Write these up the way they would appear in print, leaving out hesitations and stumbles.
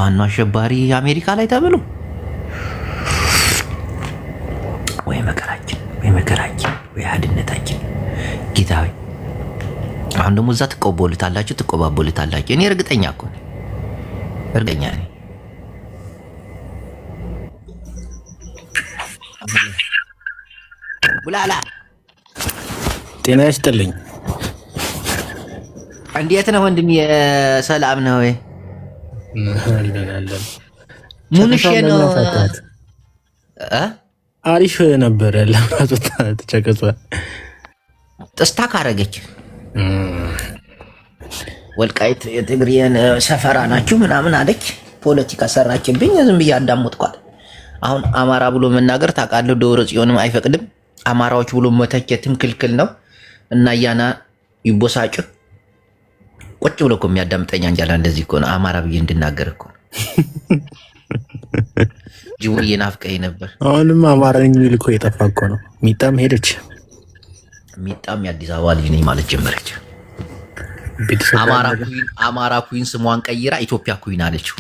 ፋኖ አሸባሪ አሜሪካ ላይ ተብሎ ወይ መከራችን ወይ አድነታችን ጌታዊ። አሁን ደግሞ እዛ ትቆባቦልታላችሁ። እኔ እርግጠኛ ነኝ። ቡላላ ጤና ይስጥልኝ። እንዴት ነው ወንድም? የሰላም ነው ወይ? አለን ሙንሽ ነው አሪፍ ነበር። ለማለት ተጨቀጿል። ጥስታ ካረገች ወልቃይት የትግሪያን ሰፈራ ናችሁ ምናምን አለች። ፖለቲካ ሰራችብኝ። ዝም ብዬ አዳምጥኳት። አሁን አማራ ብሎ መናገር ታውቃለህ፣ ደብረ ጽዮንም አይፈቅድም። አማራዎች ብሎ መተቸትም ክልክል ነው። እና ያና ይቦሳጭ ቁጭ ብሎ እኮ የሚያዳምጠኝ አንጃላ እንደዚህ እኮ ነው። አማራ ብዬ እንድናገር እኮ ጅቡዬ ናፍቀኝ ነበር። አሁንም አማራ ነኝ የሚል እኮ የጠፋ እኮ ነው። ሚጣም ሄደች። ሚጣም የአዲስ አበባ ልጅ ነኝ ማለት ጀመረች። አማራ ኩዊን ስሟን ቀይራ ኢትዮጵያ ኩዊን አለችው።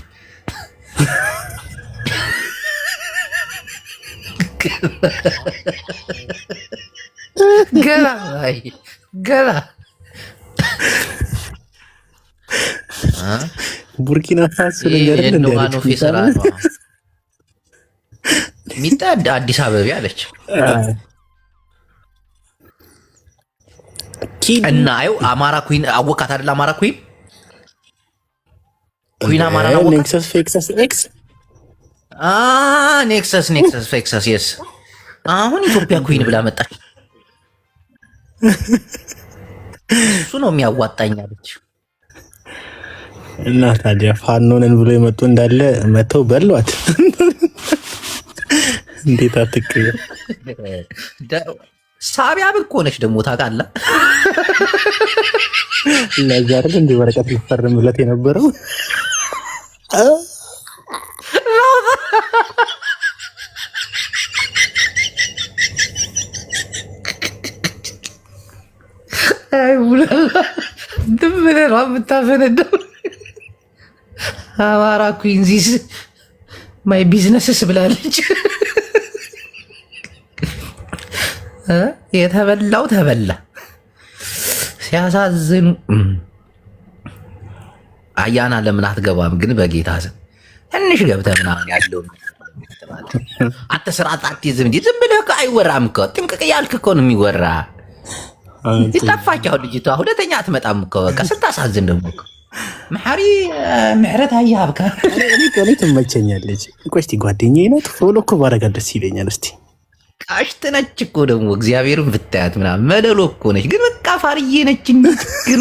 ገላ ቡርኪና ፋሶ ነገር ሚጣ አዲስ አበባ አለች። እና አዩ አማራ ኩዊን አወቃት አይደል? አማራ ኩዊን አማራ ነው። ኔክሰስ ፌክሰስ ኤክስ ኔክሰስ ፌክሰስ የስ አሁን ኢትዮጵያ ኩዊን ብላ መጣች። እሱ ነው የሚያዋጣኝ አለች። እና ታዲያ ፋኖነን ብሎ የመጡ እንዳለ መተው በሏት። እንዴት አትቀየ ሳቢያ ብኮ ነች ደግሞ ታውቃለህ። ለዛ አይደል እንደ ወረቀት ሊፈርምለት የነበረው። አይ ቡላላ ድምለ ነው የምታፈነደው። አማራ ኩዊንዚስ ማይ ቢዝነስስ ብላለች። የተበላው ተበላ። ሲያሳዝኑ። አያና ለምን አትገባም ግን? በጌታ ስም ትንሽ ገብተህ ምናምን ያለው አትስራት አትይዝም እንጂ ዝም ብለህ አይወራም እኮ። ጥንቅቅ ያልክ እኮ ነው የሚወራ። ይጠፋች አሁን ልጅቷ ሁለተኛ አትመጣም እኮ። በቃ ስታሳዝን ደግሞ እኮ መሐሪ ምሕረት አያብካ እኔ ትመቸኛለች። ቆይ እስቲ ጓደኛዬ ናት ፎሎ እኮ ባረጋት ደስ ይለኛል። እስቲ ቃሽት ነች እኮ ደግሞ እግዚአብሔርን ብታያት ምናምን መለሎ እኮ ነች። ግን በቃ ፋርዬ ነች እንጂ ችግሩ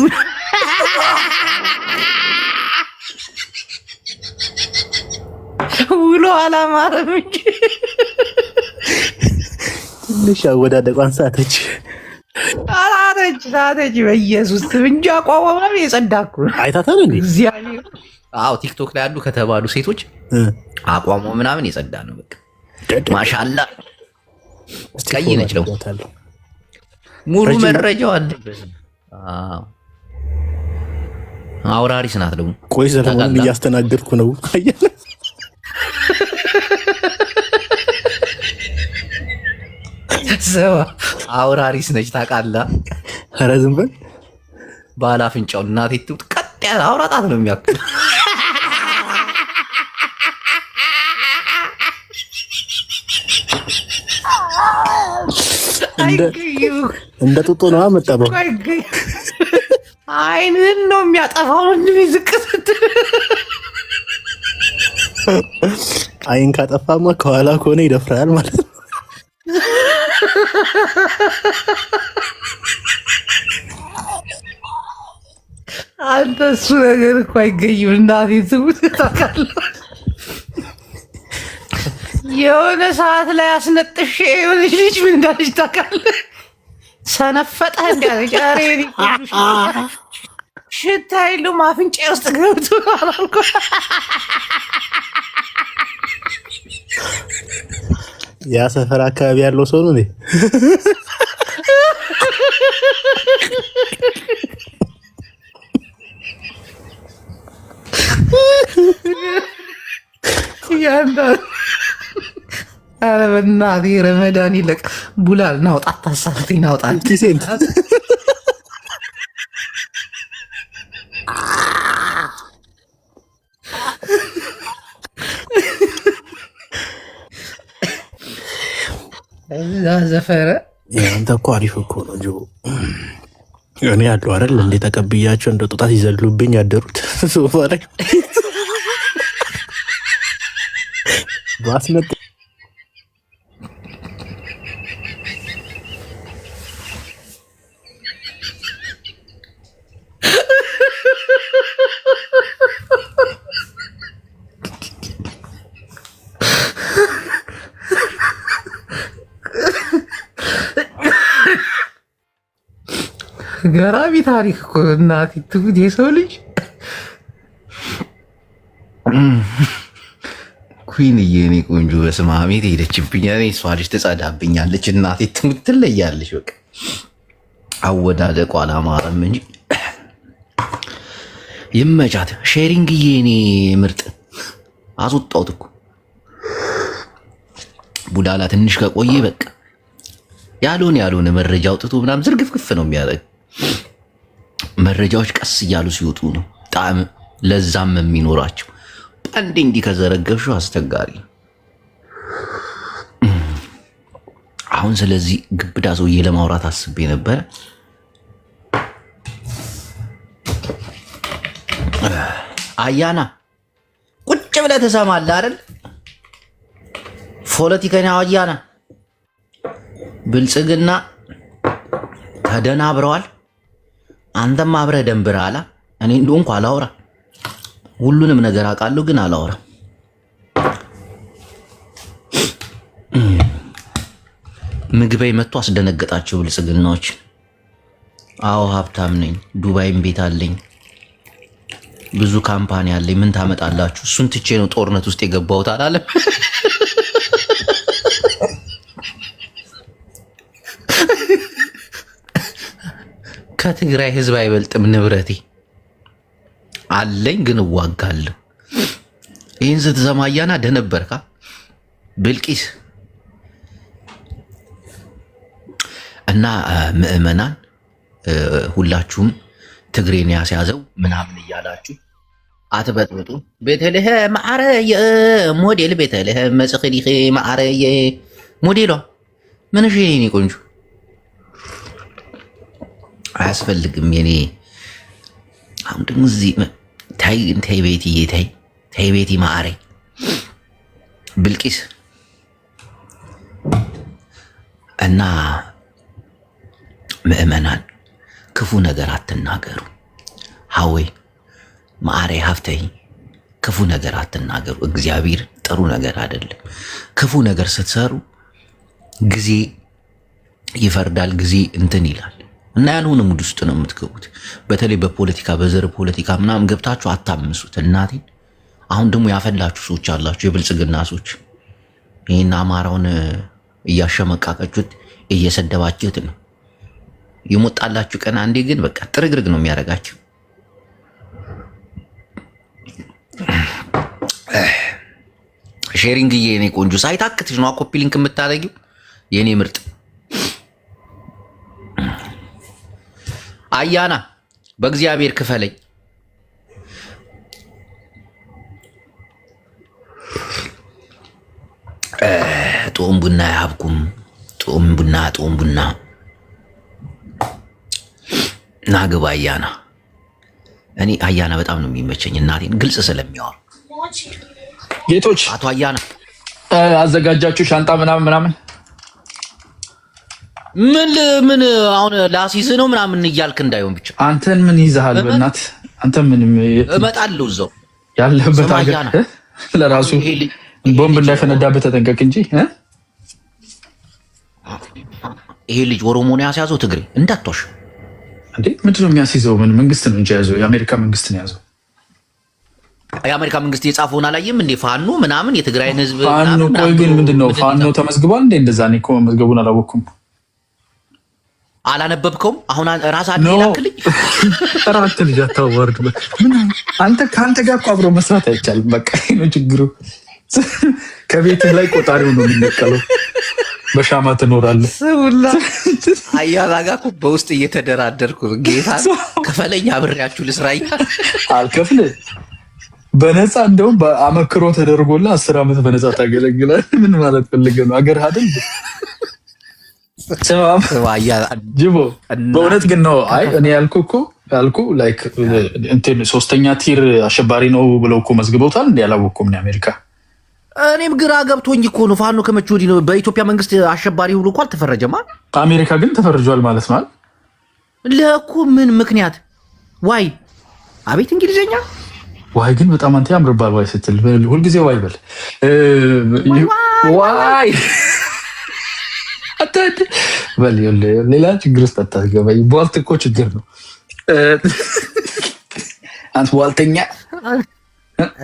ውሎ አላማረም እንጂ ትንሽ አወዳደቋን ሳተች። በኢየሱስ እንጂ አቋሟ ምናምን የጸዳ እኮ አይታታል እንዴ? እግዚአብሔር አዎ፣ ቲክቶክ ላይ ያሉ ከተባሉ ሴቶች አቋሟ ምናምን የጸዳ ነው። በቃ ማሻአላ ቀይ ነች። ደግሞ ሙሉ መረጃው አለበት። አዎ አውራሪስ ናት ደግሞ። ቆይ ሰለሞን እያስተናገድኩ ነው። ሰዋ አውራሪስ ነች ታውቃለህ? ኧረ ዝም በል ባለ አፍንጫው እናቴ ትውጥ ቀጥ ያለ አውራጣት ነው የሚያክል። እንደ ጡጦ ነው አመጣው። አይንን ነው የሚያጠፋው። ዝቅ ስትል አይን ካጠፋማ ከኋላ ከሆነ ይደፍራል ማለት ነው። አንተ እሱ ነገር እኮ አይገኝም። እናቴ ትሙት ታውቃለህ። የሆነ ሰዓት ላይ አስነጥሼ የሆነች ልጅ ምን እንዳለች ታውቃለህ? ሰነፈጠ እንዳለች ሽታ የለውም አፍንጫ ውስጥ ገብቶ አላልኩ። ያ ሰፈር አካባቢ ያለው ሰው ነው። ያንዳ ኧረ በእናትህ ረመዳን ይለቅ ቡላል ናውጣ ታሳፍቲ ናውጣ ኪሴን ዘፈረ አንተ እኮ አሪፍ እኮ ነው ጆ። እኔ ያለው አይደል እንዴ ተቀብያቸው እንደ ጦጣት ይዘሉብኝ ያደሩት ሶፋ ላይ ባስመጥ ገራሚ ታሪክ እኮ እናቴ ትሙት የሰው ልጅ ኩንዬ እኔ ቆንጆ በስመ አብ የት ሄደችብኝ? እኔ እሷ ልጅ ትጸዳብኛለች እናቴ ትሙት ትለያለች። በቃ አወዳደቋ አላማረም እንጂ ይመቻት። ሼሪንግዬ እኔ ምርጥ አስወጣሁት እኮ ቡዳላ ትንሽ ከቆየ በቃ ያልሆነ መረጃ አውጥቶ ምናምን ዝርግፍግፍ ነው የሚያደርግ። መረጃዎች ቀስ እያሉ ሲወጡ ነው ጣዕም ለዛም የሚኖራቸው። አንዴ እንዲህ ከዘረገብሽው አስቸጋሪ። አሁን ስለዚህ ግብዳ ሰውዬ ለማውራት አስቤ ነበረ። አያና ቁጭ ብለህ ትሰማለህ አይደል? ፖለቲከኛው አያና ብልጽግና ተደናብረዋል። አንተም አብረህ ደንብረሃል። እኔ እንደሆንኩ አላወራ፣ ሁሉንም ነገር አውቃለሁ፣ ግን አላወራ። ምግበይ መጥቶ አስደነገጣቸው ብልጽግናዎች። አዎ ሀብታም ነኝ፣ ዱባይም ቤት አለኝ፣ ብዙ ካምፓኒ አለኝ፣ ምን ታመጣላችሁ? እሱን ትቼ ነው ጦርነት ውስጥ የገባሁት አላለም። ከትግራይ ህዝብ አይበልጥም ንብረቴ አለኝ፣ ግን እዋጋለሁ። ይህን ስትሰማ አያና ደነበርካ ብልቂስ እና ምእመናን ሁላችሁም ትግሬን ያስያዘው ምናምን እያላችሁ አትበጥብጡ። ቤተልሔም ማዕረየ ሞዴል ቤተልሔም መጽኽሊኺ ማዕረየ ሞዴሏ ምን እሺ የኔ ቆንጆ አያስፈልግም። የኔ አሁን ደግሞ እዚህ ታይ ቤትዬ ታይ ቤቲ ማዕረ ብልቂስ እና ምእመናን ክፉ ነገር አትናገሩ። ሀወይ ማዕረ ሀፍተይ ክፉ ነገር አትናገሩ። እግዚአብሔር ጥሩ ነገር አይደለም። ክፉ ነገር ስትሰሩ ጊዜ ይፈርዳል፣ ጊዜ እንትን ይላል እና ያልሆነ ሙድ ውስጥ ነው የምትገቡት። በተለይ በፖለቲካ በዘር ፖለቲካ ምናምን ገብታችሁ አታምሱት እናቴን። አሁን ደግሞ ያፈላችሁ ሰዎች አላችሁ፣ የብልጽግና ሰዎች ይህን አማራውን እያሸመቃቀችሁት እየሰደባችሁት ነው። ይሞጣላችሁ ቀን አንዴ ግን በቃ ጥርግርግ ነው የሚያደርጋችሁ። ሼሪንግዬ የኔ ቆንጆ ሳይታክትሽ ነው ኮፒ ሊንክ የምታደርጊው የኔ ምርጥ አያና በእግዚአብሔር ክፈለኝ። ጦም ቡና ያብኩም ጦም ቡና ናግባ አያና። እኔ አያና በጣም ነው የሚመቸኝ እናቴን ግልጽ ስለሚያወራ። ጌቶች አቶ አያና አዘጋጃችሁ ሻንጣ ምናምን ምን አሁን ላሲዝ ነው ምናምን እያልክ እንዳይሆን ብቻ። አንተን ምን ይዘሃል? በእናት አንተ ምን እመጣለሁ እዛው ያለበት ሀገር ለራሱ ቦምብ እንዳይፈነዳበት ተጠንቀቅ እንጂ። ይሄ ልጅ ኦሮሞ ነው ያስያዘው ትግሬ እንዳትዋሽ እንዴ። ምንድን ነው የሚያስይዘው? ምን መንግስት ነው እንጂ ያዘው? የአሜሪካ መንግስት ነው ያዘው። የአሜሪካ መንግስት የጻፈውን አላየም እንዴ? ፋኖ ምናምን የትግራይን ህዝብ ፋኖ። ቆይ ግን ምንድን ነው ፋኖ ተመዝግቧል እንዴ? እንደዛ እኔ እኮ መመዝገቡን አላወቅኩም። አላነበብከውም? አሁን ራስ አላክልኝ ራስ ልጅ አታዋርድ። አንተ ከአንተ ጋር እኮ አብሮ መስራት አይቻልም። በቃ ነው ችግሩ። ከቤትህ ላይ ቆጣሪው ነው የሚነቀለው። በሻማ ትኖራለህ። ስሙላ አያላ ጋር እኮ በውስጥ እየተደራደርኩ ጌታ ከፈለኛ አብሬያችሁ ልስራ እያለ አልከፍልህ በነፃ እንደውም በአመክሮ ተደርጎልህ 10 ዓመት በነፃ ታገለግላለህ። ምን ማለት ፈልገህ ነው? አገር አይደል ጅቦ? በእውነት ግን ነው። አይ እኔ ያልኩህ ላይክ እንትን 3ኛ ቲር አሸባሪ ነው ብለው እኮ መዝግበውታል። እንዴ ያላወቅኩም ነው አሜሪካ። እኔም ግራ ገብቶኝ እኮ ነው። ፋኖ ከመቼ ወዲህ ነው በኢትዮጵያ መንግስት አሸባሪ ብሎ እኮ አልተፈረጀም። አሜሪካ ግን ተፈርጇል ማለት ነው። ለኩ ምን ምክንያት? ዋይ አቤት እንግሊዘኛ ዋይ ግን በጣም አንተ ያምርባል። ዋይ ስትል ሁልጊዜ ዋይ በል ዋይ አታድ በል ሌላ ችግር ውስጥ አታስገባኝ። ቧልት እኮ ችግር ነው። አንተ ቧልተኛ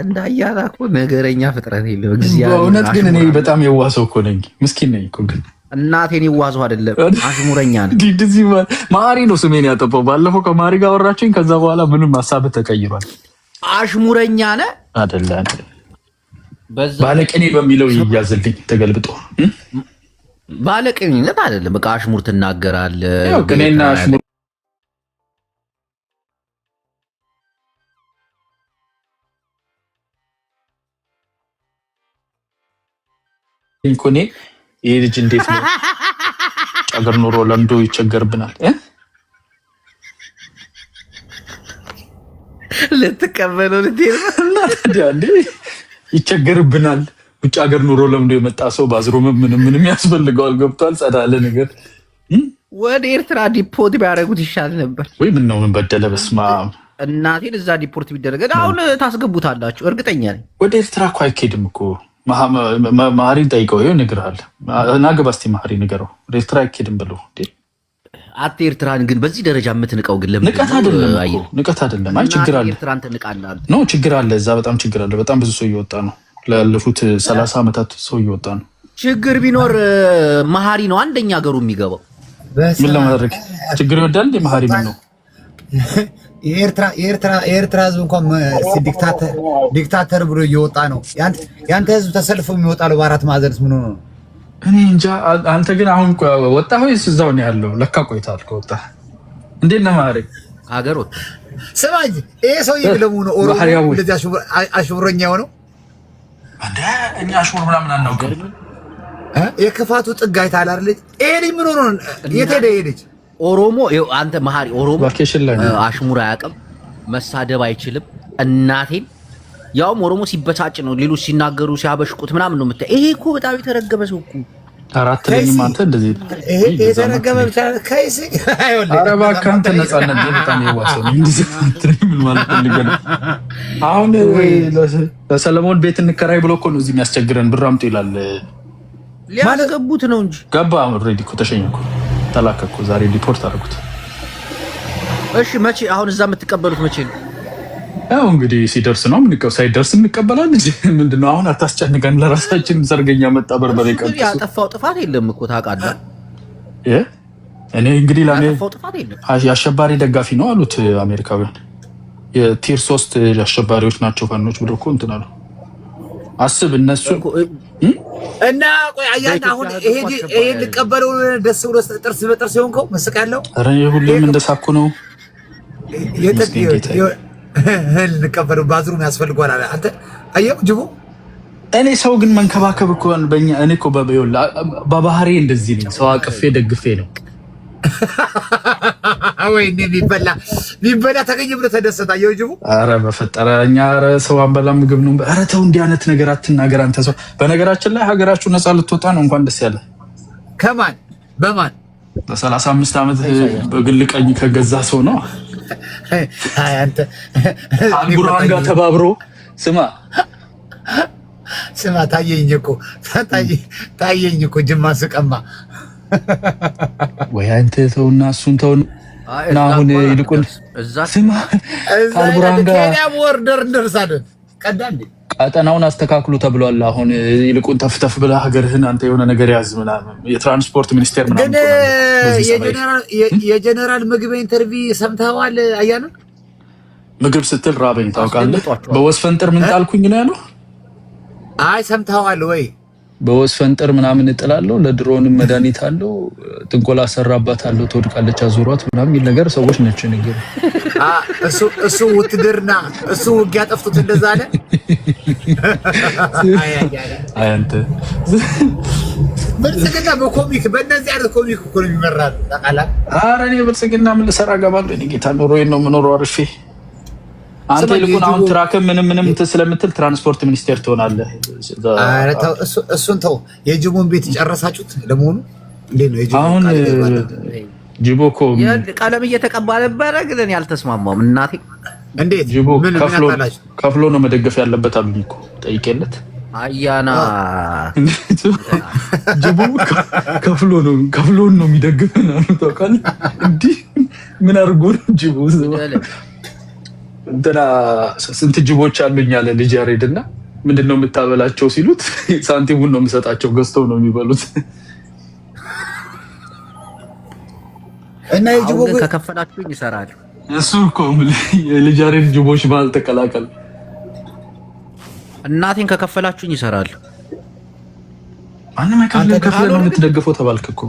እንዳያላ እኮ ነገረኛ ፍጥረት የለው። በእውነት ግን እኔ በጣም የዋሰው እኮ ነኝ። ምስኪን ነኝ እኮ ግን እናቴን ይዋሰው አይደለም አሽሙረኛ ነው። ዲዲዚ ማሪ ነው ስሜን ያጠፋው። ባለፈው ከማሪ ጋር ወራችኝ። ከዛ በኋላ ምንም ሀሳብ ተቀይሯል። አሽሙረኛ ነህ አይደለ? ባለቅኔ በሚለው ይያዝልኝ ተገልብጦ። ባለቅኔነት አይደለም በቃ አሽሙር ትናገራለህ። ያው ቅኔና አሽሙር ኢኮኔ ይሄ ልጅ እንዴት ነው ጨገር ኑሮ ለምዶ ይቸገርብናል። ልትቀበለው እንዴ ይቸገርብናል። ውጭ ሀገር ኑሮ ለምዶ የመጣ ሰው ባዝሮም ምንም ያስፈልገዋል። ገብቷል። ጸዳለ ነገር ወደ ኤርትራ ዲፖርት ቢያደርጉት ይሻል ነበር ወይ? ምን ነው ምን በደለ? በስማ እናቴን እዛ ዲፖርት ቢደረግ አሁን ታስገቡታላችሁ እርግጠኛ ነኝ። ወደ ኤርትራ እኮ አይኬድም እኮ። ማሪን ጠይቀው ይኸው ይነግርሃል። ናገባ እስኪ ማሪ ንገረው። ወደ ኤርትራ አይኬድም ብለው አት ኤርትራን ግን በዚህ ደረጃ የምትንቀው ግን ለምን? ንቀት አይደለም። አይ ችግር አለ። ኤርትራን ትንቃለህ ነው ችግር አለ። እዛ በጣም ችግር አለ። በጣም ብዙ ሰው እየወጣ ነው። ላለፉት 30 ዓመታት ሰው እየወጣ ነው። ችግር ቢኖር መሀሪ ነው አንደኛ ሀገሩ የሚገባው። ምን ለማድረግ ችግር ይወዳል እንዴ መሀሪ? ምን ነው የኤርትራ ህዝብ እንኳን ዲክታተር ብሎ እየወጣ ነው። ያንተ ህዝብ ተሰልፎ የሚወጣ ነው በአራት ማዕዘንስ ምን ሆኖ ነው? እኔ እንጃ። አንተ ግን አሁን ወጣ ወይስ እዛው ነው ያለው? ለካ ቆይታል ከወጣ። እንዴት ነው ማሪ ሀገር ወጣ? ስማኝ ይሄ ሰውዬ ለሙ ነው ኦሮሞ እንደዚህ አሽሙረኛ ሆነው እንዴ? እኛ አሽሙር ምናምን አናውቅም። የክፋቱ ጥግ አይተሃል አይደል? ይሄ ልጅ ምን ሆኖ ነው? የት ሄደ ይሄ ልጅ? ኦሮሞ አንተ መሀሪ ኦሮሞ አሽሙር አያውቅም፣ መሳደብ አይችልም። እናቴን ያውም ኦሮሞ ሲበሳጭ ነው ሌሎች ሲናገሩ ሲያበሽቁት ምናምን ነው የምታይ። ይሄ እኮ በጣም የተረገበ ሰው እኮ አራት ለኝም አንተ እንደዚህ ይሄ የተረገበ ብቻ ከይሲ አይወልድ። ኧረ እባክህ አንተ ነፃነት በጣም የዋሰው ነው እንዴ? ምን ማለት ነው? አሁን ለሰለሞን ቤት እንከራይ ብሎ እኮ ነው እዚህ የሚያስቸግረን። ብር አምጡ ይላል። ሊያስገቡት ነው እንጂ ገባ። ኦልሬዲ እኮ ተሸኘኩ፣ ተላከኩ። ዛሬ ሪፖርት አደረጉት። እሺ መቼ? አሁን እዛ የምትቀበሉት መቼ ነው? ያው እንግዲህ ሲደርስ ነው። ሳይደርስ እንቀበላለን እንጂ ምንድነው? አሁን አታስጨንቀን። ለራሳችን ሰርገኛ መጣ በርበሬ ቀጥቶ ያጠፋው ጥፋት የለም እኮ ታውቃለህ። እኔ እንግዲህ ለኔ ያጠፋው ጥፋት የለም። የአሸባሪ ደጋፊ ነው አሉት አሜሪካውያን። የቲር 3 አሸባሪዎች ናቸው ፋኖች ብሎ እኮ እንትን አሉ። አስብ እነሱ እና ቆይ አያና አሁን ይሄ ልቀበለው ደስ ብሎ ጥርስ በጥርስ ይሆንከው መስቀ ያለው ኧረ ሁሉም እንደሳኩ ነው። ልቀበለው ባዝሩም ያስፈልጓል አለ አንተ አየው ጅቡ። እኔ ሰው ግን መንከባከብ እኮ በእኛ እኔ እኮ በባህሪ እንደዚህ ነኝ። ሰው አቅፌ ደግፌ ነው። ወይ ቢበላ ተገኘ ብሎ ተደሰታ አየው ጅቡ። ኧረ በፈጠረ እኛ ኧረ ሰው አንበላ ምግብ ነው። ኧረ ተው እንዲህ አይነት ነገር አትናገር አንተ ሰው። በነገራችን ላይ ሀገራችሁ ነፃ ልትወጣ ነው። እንኳን ደስ ያለ። ከማን በማን? በ35 ዓመት በግል ቀኝ ከገዛ ሰው ነው። አይ አንተ አልቡራን ጋር ተባብሮ ስማ ታየኝ እኮ ጅማ ስቀማ ወይ አንተ ተውና እሱን ተውና አሁን ይልቁን ስማ አልቡራን ጋር ኬንያ ቦርደር እንደርሳለን። ቀጠናውን አስተካክሉ ተብሏል። አሁን ይልቁን ተፍተፍ ብለህ ሀገርህን አንተ የሆነ ነገር ያዝ ምናምን የትራንስፖርት ሚኒስቴር ምናምን የጀነራል ምግብ ኢንተርቪው ሰምተዋል? አያና ምግብ ስትል ራበኝ ታውቃለህ። በወስፈንጥር ምን ጣልኩኝ ነው ያለው። አይ ሰምተዋል ወይ? በወስፈንጠር ምናምን እጥላለሁ፣ ለድሮንም መድኃኒት አለው፣ ጥንቆላ ሰራባታለሁ፣ ትወድቃለች አዙሯት ምናምን የሚል ነገር ሰዎች ነች ነገር እሱ ውትድርና እሱ ውጊያ ጠፍቶት እንደዛ አለ። አይ አንተ ብልጽግና በኮሚክ በእነዚህ አይነት ኮሚክ እኮ ነው የሚመራው ታውቃለህ። ኧረ እኔ ብልጽግና ምን ልሰራ ገባለሁ? እኔ ጌታ ኖሮዬን ነው የምኖረው አርፌ። አንተ ይልቁን አሁን ትራክም ምንም ስለምትል ትራንስፖርት ሚኒስቴር ትሆናለህ። ኧረ ተው እሱን ተው። የጅቦን ቤት ጨረሳችሁት ለመሆኑ? እንዴት ነው የጅቦ? አሁን ጅቦ እኮ ቀለም እየተቀባ ነበረ፣ ግን እኔ አልተስማማም። እናቴ እንዴት ጅቦ ምን ከፍሎ ነው መደገፍ ያለበት አሉኝ እኮ ጠይቄለት። አያና ጅቦ ከፍሎ ነው የሚደግፈን አሉ። ታውቃለህ እንዲህ ምን አድርጎ ነው ጅቦ እንትና ስንት ጅቦች አሉኝ አለ ልጅ ያሬድና ምንድነው የምታበላቸው ሲሉት ሳንቲሙን ነው የምሰጣቸው ገዝተው ነው የሚበሉት። እና የጅቦ ከከፈላችሁኝ ይሰራል። እሱ እኮ የልጅ ያሬድ ጅቦች ባል ተቀላቀል። እናቴን ከከፈላችሁኝ ይሰራል። ማንም ከፍለ ነው የምትደግፈው ተባልክ እኮ።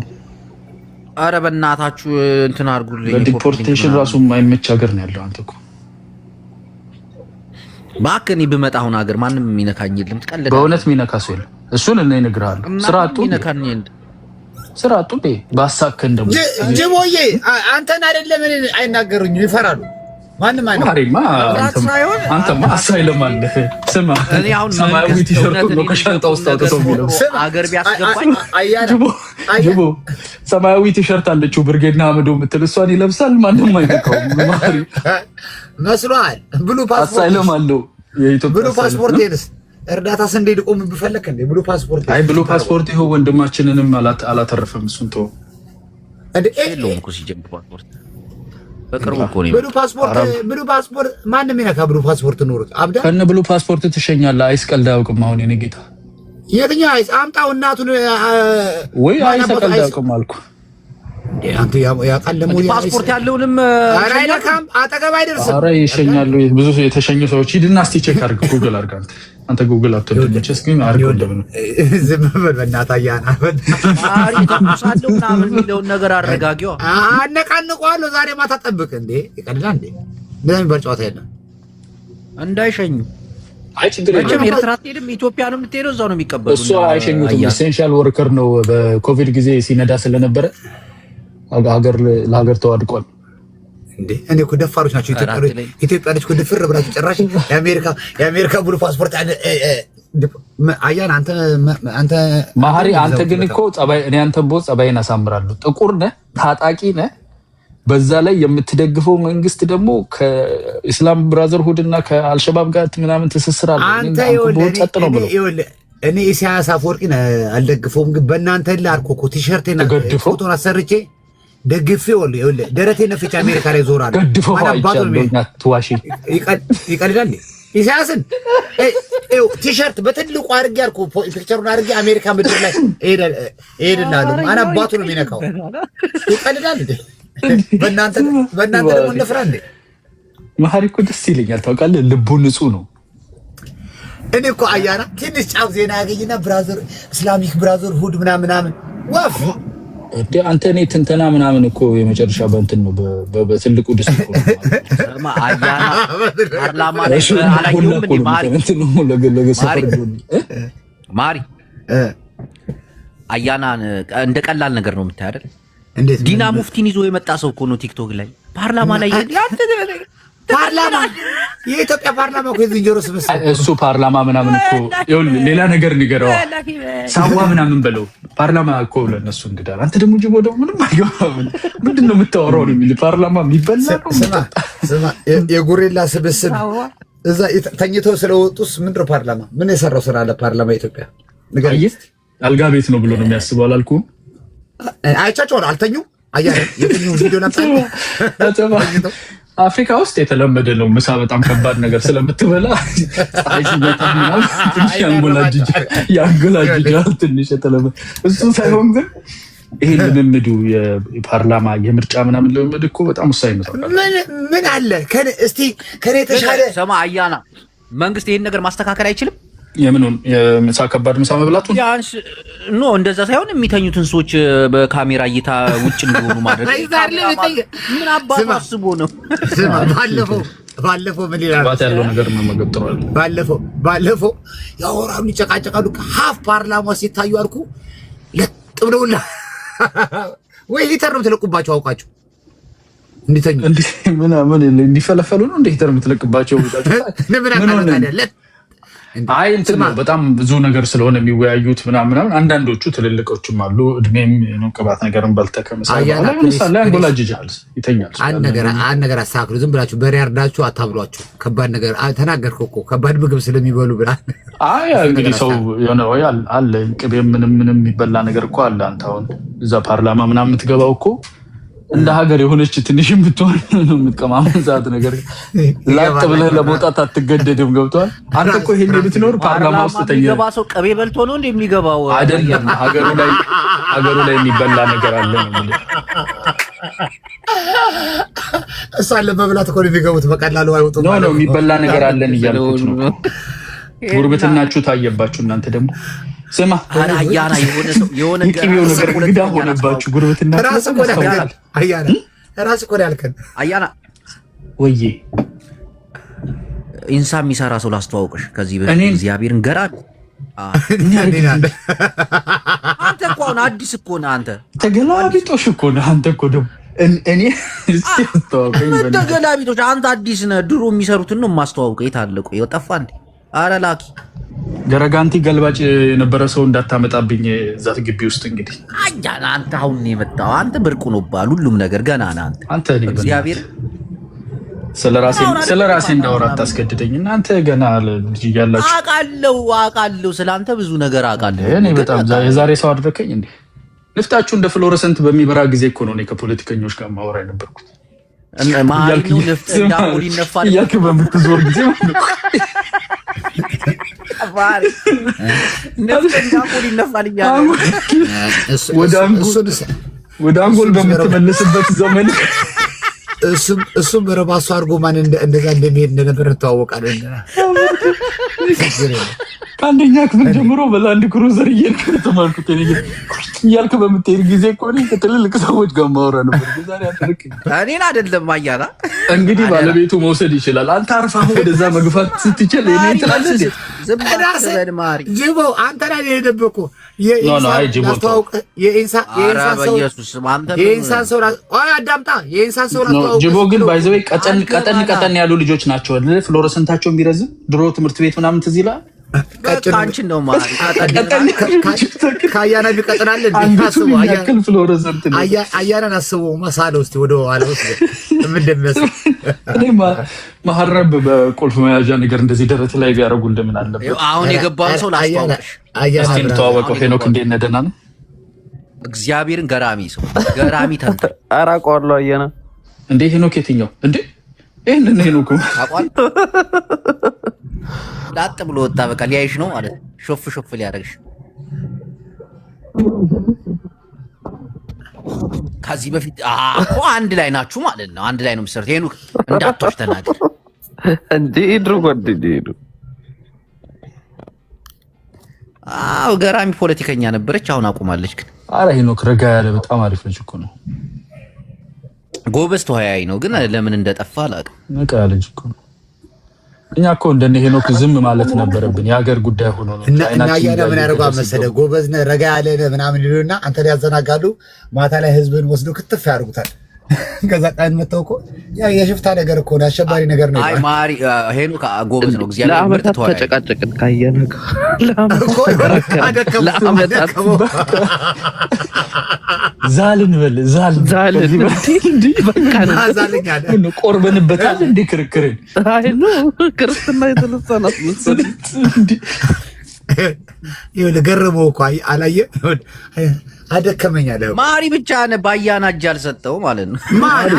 አረ በእናታችሁ እንትን አድርጉልኝ። በዲፖርቴሽን ራሱ የማይመች ሀገር ነው ያለው። አንተ እኮ እባክህ እኔ ብመጣ አሁን ሀገር ማንም የሚነካኝ የለም። ትቀልድ። በእውነት የሚነካ ሰው የለም። እሱን እኔ እነግርሃለሁ። ስራ አጡ ባሳከን ደግሞ ጅቦዬ አንተን አይደለም እኔ አይናገሩኝ ይፈራሉ። ማንም አይናገርማ። አንተማ አሳይለም አለ። ስማ ሰማያዊ ቲሸርት ነው ከሻንጣ ውስጥ አውጥተው የሚለው ሀገር ቢያስገባኝ ጅቦ ሰማያዊ ቲሸርት አለችው ብርጌድና አመዶ የምትል እሷን ይለብሳል። ማንም አይነካውም። ማሪ መስሏል። ብሉ ፓስፖርት አሳይለም አለው። የኢትዮጵያ ብሉ ፓስፖርት ይልስ እርዳታ ስንዴ ልቆም ብፈልክ እንዴ ብሉ ፓስፖርት አይ ብሉ ፓስፖርት ይኸው ወንድማችንንም አላተረፈም። እሱን ተው እንዴ የለውም እኮ ሲጀምር ፓስፖርት በቅርቡ እኮ ነው። ብሉ ፓስፖርት ማንም ይነካ ብሉ ፓስፖርት ኖርት አብዳ ከነ ብሉ ፓስፖርት ትሸኛለህ። አይስ ቀልድ አያውቅም። አሁን የኔ ጌታ የትኛው አይስ አምጣው እናቱን ወይ አይስ ቀልድ አያውቅም አልኩ እንዴ አንተ ያቀለሙ ፓስፖርት ያለውንም አይነካም። አጠገብ አይደርስም። ኧረ ይሸኛሉ። ብዙ የተሸኙ ሰዎች ሂድና እስቲ ቼክ አድርግ። ጉግል አድርግ አንተ ጉግል አትወድልኝስ ግን አድርግ። እንደምን ዝም በል በእናትህ አያና አሪ ተቆሳለው ምናምን የሚለውን ነገር አረጋጊው። አነቃንቀዋለሁ ዛሬ ማታ ጠብቅ እንዴ ይቀልላል እንዴ ምንም በርጫታ የለም እንዳይሸኙ። አይ ችግር የለም። ኤርትራ ትሄድም ኢትዮጵያ ነው የምትሄደው እዛው ነው የሚቀበሉ። እሱ አይሸኙትም። ኢሴንሻል ወርከር ነው። በኮቪድ ጊዜ ሲነዳ ስለነበረ ለሀገር ተዋድቋል እንዴ። እኔ እኮ ደፋሮች ናቸው ኢትዮጵያ ልጅ እኮ ድፍር ብላችሁ ጭራሽ የአሜሪካ ብሉ ፓስፖርት አያን አንተ ማህሪ አንተ ግን እኮ ጸባይ እኔ አንተን ቦ ጸባይን አሳምራለሁ። ጥቁር ነህ፣ ታጣቂ ነህ። በዛ ላይ የምትደግፈው መንግስት ደግሞ ከኢስላም ብራዘርሁድ እና ከአልሸባብ ጋር ምናምን ትስስር አለ። አንተ እኔ ኢሳያስ አፈወርቂን አልደግፈውም፣ ግን በእናንተ ላርኮ እኮ ቲሸርቴን ፎቶን አሰርቼ ደግፌ ወለ ደረቴ ነፍቼ አሜሪካ ላይ ዞራለሁ። ይቀልዳል ኢሳያስን ቲሸርት በትልቁ አድርጌ አልኩ ፒክቸሩን አድርጌ አሜሪካ ምድር ላይ እሄድልሃለሁ። ማን አባቱ ነው የሚነካው? ይቀልዳል እንዴ? በእናንተ ደግሞ እንደፍራ እንዴ? መሀሪ እኮ ደስ ይለኛል ታውቃለህ። ልቡ ንጹህ ነው። እኔ እኮ አያና ትንሽ ጫፍ ዜና ያገኝና ብራዘር ኢስላሚክ ብራዘር ሁድ ምናምን ወፍ እንዴ አንተ እኔ ትንተና ምናምን እኮ የመጨረሻ በእንትን ነው በትልቁ ድስት እኮ ነው አያና ፓርላማ ላይ አላየሁም እንዴ ማሪ አያናን እንደ ቀላል ነገር ነው የምታይ አይደል? ዲና ሙፍቲን ይዞ የመጣ ሰው እኮ ነው ቲክቶክ ላይ ፓርላማ ላይ ፓርላማ የኢትዮጵያ ፓርላማ እኮ የዝንጀሮ ስብስብ እሱ ፓርላማ ምናምን እኮ ይኸውልህ ሌላ ነገር ንገረው ሳዋ ምናምን በለው ፓርላማ እኮ ለነሱ እንግዳል። አንተ ደግሞ ጅቦ ደግሞ ምንም አይገባም። ምንድነው የምታወራው ነው የሚል ፓርላማ የሚበላ ነው። ስማ የጎሬላ ስብስብ እዛ ተኝተው ስለወጡስ ምንድነው ፓርላማ ምን የሰራው ስራ አለ ፓርላማ ኢትዮጵያ ንገረኝ። አልጋ ቤት ነው ብሎ ነው የሚያስበው አላልኩም? አይቻቸው አልተኙም። አያለ የትኛው ቪዲዮ ነበር አፍሪካ ውስጥ የተለመደ ነው። ምሳ በጣም ከባድ ነገር ስለምትበላ ያንጎላጅጃል ትንሽ የተለመደ እሱ ሳይሆን ግን ይሄ ልምምዱ የፓርላማ የምርጫ ምናምን ልምምድ እኮ በጣም ወሳኝ ነው። ምን አለ እስቲ ከኔ ተሻለ ሰማ አያና መንግስት ይሄን ነገር ማስተካከል አይችልም? የምኑን የምሳ ከባድ ምሳ መብላቱን ያንስ ኖ እንደዛ ሳይሆን የሚተኙትን ሰዎች በካሜራ እይታ ውጭ እንዲሆኑ ማድረግ ምን አባቱ አስቦ ነው? ባለፈው ምን ይላል ባት ያለው ነገር መመገብ ጥሩ አይደል? ባለፈው ያወራሉ ይጨቃጨቃሉ። ሀፍ ፓርላማ ሲታዩ አልኩ ለጥ ብለውላ ወይ ሊተር ነው የምትለቁባቸው አውቃችሁ እንዲተኙ ምን እንዲፈለፈሉ ነው እንደ ሂተር የምትለቅባቸው? ምን ሆነ? አይ እንትን ነው በጣም ብዙ ነገር ስለሆነ የሚወያዩት ምናምን አንዳንዶቹ ትልልቆችም አሉ እድሜም ነው ቅባት ነገርን በልተከመሳለ ለምሳሌ አንጎላጅጃል ይተኛል። አንድ ነገር አስተካክሉ። ዝም ብላችሁ በሬ አርዳችሁ አታብሏቸው። ከባድ ነገር ተናገርኩ እኮ ከባድ ምግብ ስለሚበሉ ብላ። አይ እንግዲህ ሰው የሆነ ወይ አለ ቅቤ ምንም የሚበላ ነገር እኮ አለ። አንተ አሁን እዛ ፓርላማ ምናምን የምትገባው እኮ እንደ ሀገር የሆነች ትንሽ የምትሆን የምትቀማመን ሰዓት ነገር ላጥ ብለህ ለመውጣት አትገደድም። ገብቷል። አንተ እኮ ይሄን ብትኖር ፓርላማ ውስጥ ተኛ የሚገባ ሰው ቀቤ በልቶ ነው እንደሚገባው አይደለም። ሀገሩ ላይ የሚበላ ነገር አለ ነው ማለት እሷን ለመብላት እኮ የሚገቡት በቀላሉ አይወጡም። ነው የሚበላ ነገር አለን እያልኩት ነው። ጉርብትናችሁ ታየባችሁ እናንተ ደግሞ ስማ አያና የሆነ ቅቤው ነገር ግዳ ሆነባችሁ ጉርብትና ራስ እኮ ያልከን አያና ወዬ ኢንሳ የሚሰራ ሰው ላስተዋውቅሽ ከዚህ በፊት እግዚአብሔርን ገራድ አንተ እኮ አሁን አዲስ እኮ ነህ አንተ ተገላቢጦሽ እኮ ነህ አንተ እኮ ደግሞ እኔ ተገላቢጦሽ አንተ አዲስ ነህ። ድሮ የሚሰሩትን ነው የማስተዋውቀው። የታለቁ የጠፋ እንዴ? አረ ላኪ ገረጋንቲ ገልባጭ የነበረ ሰው እንዳታመጣብኝ እዛት ግቢ ውስጥ እንግዲህ አያና አንተ አሁን ነው የመጣው። አንተ ብርቁ ነው ባል ሁሉም ነገር ገና ነህ አንተ እግዚአብሔር ስለራሴ እንዳወራ አታስገድደኝ። እናንተ ገና ልጅ እያላችሁ አውቃለሁ ስላንተ ብዙ ነገር አውቃለሁ። እኔ በጣም የዛሬ ሰው አድረከኝ እንዴ? ልፍታችሁ እንደ ፍሎረሰንት በሚበራ ጊዜ እኮ ነው እኔ ከፖለቲከኞች ጋር ማወራ የነበርኩት። ማሪኑ ልፍት እንዳሙል ይነፋል እያልክ በምትዞር ጊዜ አባሪ ነፍስ እንዳሙል ይነፋል ወደ አንጎል በምትመለስበት ዘመን እሱም በረባሱ አድርጎ ማን እንደዛ እንደሚሄድ እንደነበር እንተዋወቃለን። ከአንደኛ ክፍል ጀምሮ በላንድ ክሩዘር ተማርኩት እያልክ በምትሄድ ጊዜ እኮ ከትልልቅ ሰዎች ጋር ማውራ ነበር። እኔን አይደለም አያና እንግዲህ ባለቤቱ መውሰድ ይችላል። አንተ አርፋህ ወደዛ መግፋት ስትችል እኔ ትላለህ ጅቦ አንተ ላይ የደበቁ የኢንሳን ሰው አዳምጣ። የኢንሳን ሰው ጅቦ ግን ባይዘው ቀጠን ያሉ ልጆች ናቸው። ፍሎረሰንታቸው የሚረዝም ድሮ ትምህርት ቤት ምናምን ትዝ ይላል። ቀጭን ነው ማለት ከአያና ቢቀጥናል አያናን አስበው መሳለ ውስጥ ወደ ኋላ ውስጥ እንደሚመስል መሀረብ በቁልፍ መያዣ ነገር እንደዚህ ደረት ላይ ቢያደርጉ እንደምን አለበት። አሁን የገባው ሰው ላስተዋወቅሽ እስቲ እንተዋወቀው። ሄኖክ እንዴት ነህ? ደህና ነህ? እግዚአብሔርን ገራሚ ሰው ገራሚ ተንተ አራቋለሁ። አያና እንዴ ሄኖክ የትኛው እንዴ? ይሄንን ሄኖክ አቋል ላጥ ብሎ ወጣ። በቃ ሊያይሽ ነው ማለት ሾፍ ሊያደርግሽ። ከዚህ በፊት እኮ አንድ ላይ ናችሁ ማለት ነው። አንድ ላይ ነው የምትሰሩት። ሄኖክ እንዳትወሽ ተናገር እንዴ ድሮ ጓደኛዬ። አዎ ገራሚ ፖለቲከኛ ነበረች፣ አሁን አቁማለች። ግን አረ ሄኖክ ረጋ ያለ በጣም አሪፍ ልጅ እኮ ነው። ጎበዝ ተወያይ ነው። ግን ለምን እንደጠፋ አላውቅም። ነቃ ልጅ እኮ ነው። እኛ እኮ እንደነ ሄኖክ ዝም ማለት ነበረብን። የሀገር ጉዳይ ሆኖ ነው እና ያያና ምን ያደርጓል መሰለህ? ጎበዝ ነህ ረጋ ያለ ነህ ምናምን ይሉና አንተ ላይ ያዘናጋሉ። ማታ ላይ ህዝብን ወስዶ ክትፍ ያደርጉታል። ከዛ ቀን መተው እኮ ያ የሽፍታ ነገር እኮ ነው፣ አሸባሪ ነገር ነው። አይ ማሪ ሄኖክ ጎበዝ ነው። እግዚአብሔር ምርጥ ተወያይ። ተጨቃጨቅን ካየነ ዛልን በል እንዴ በቃ ነው ቆርበንበታል እንዴ ክርክርን። አይ ነው ክርስትና የተነሳናት መሰለኝ እንዴ ይኸውልህ ገረመው እኮ አላየህ? አደከመኝ አለ ማሪ ብቻ ነህ ባያና እጅ አልሰጠው ማለት ነው። ማሪ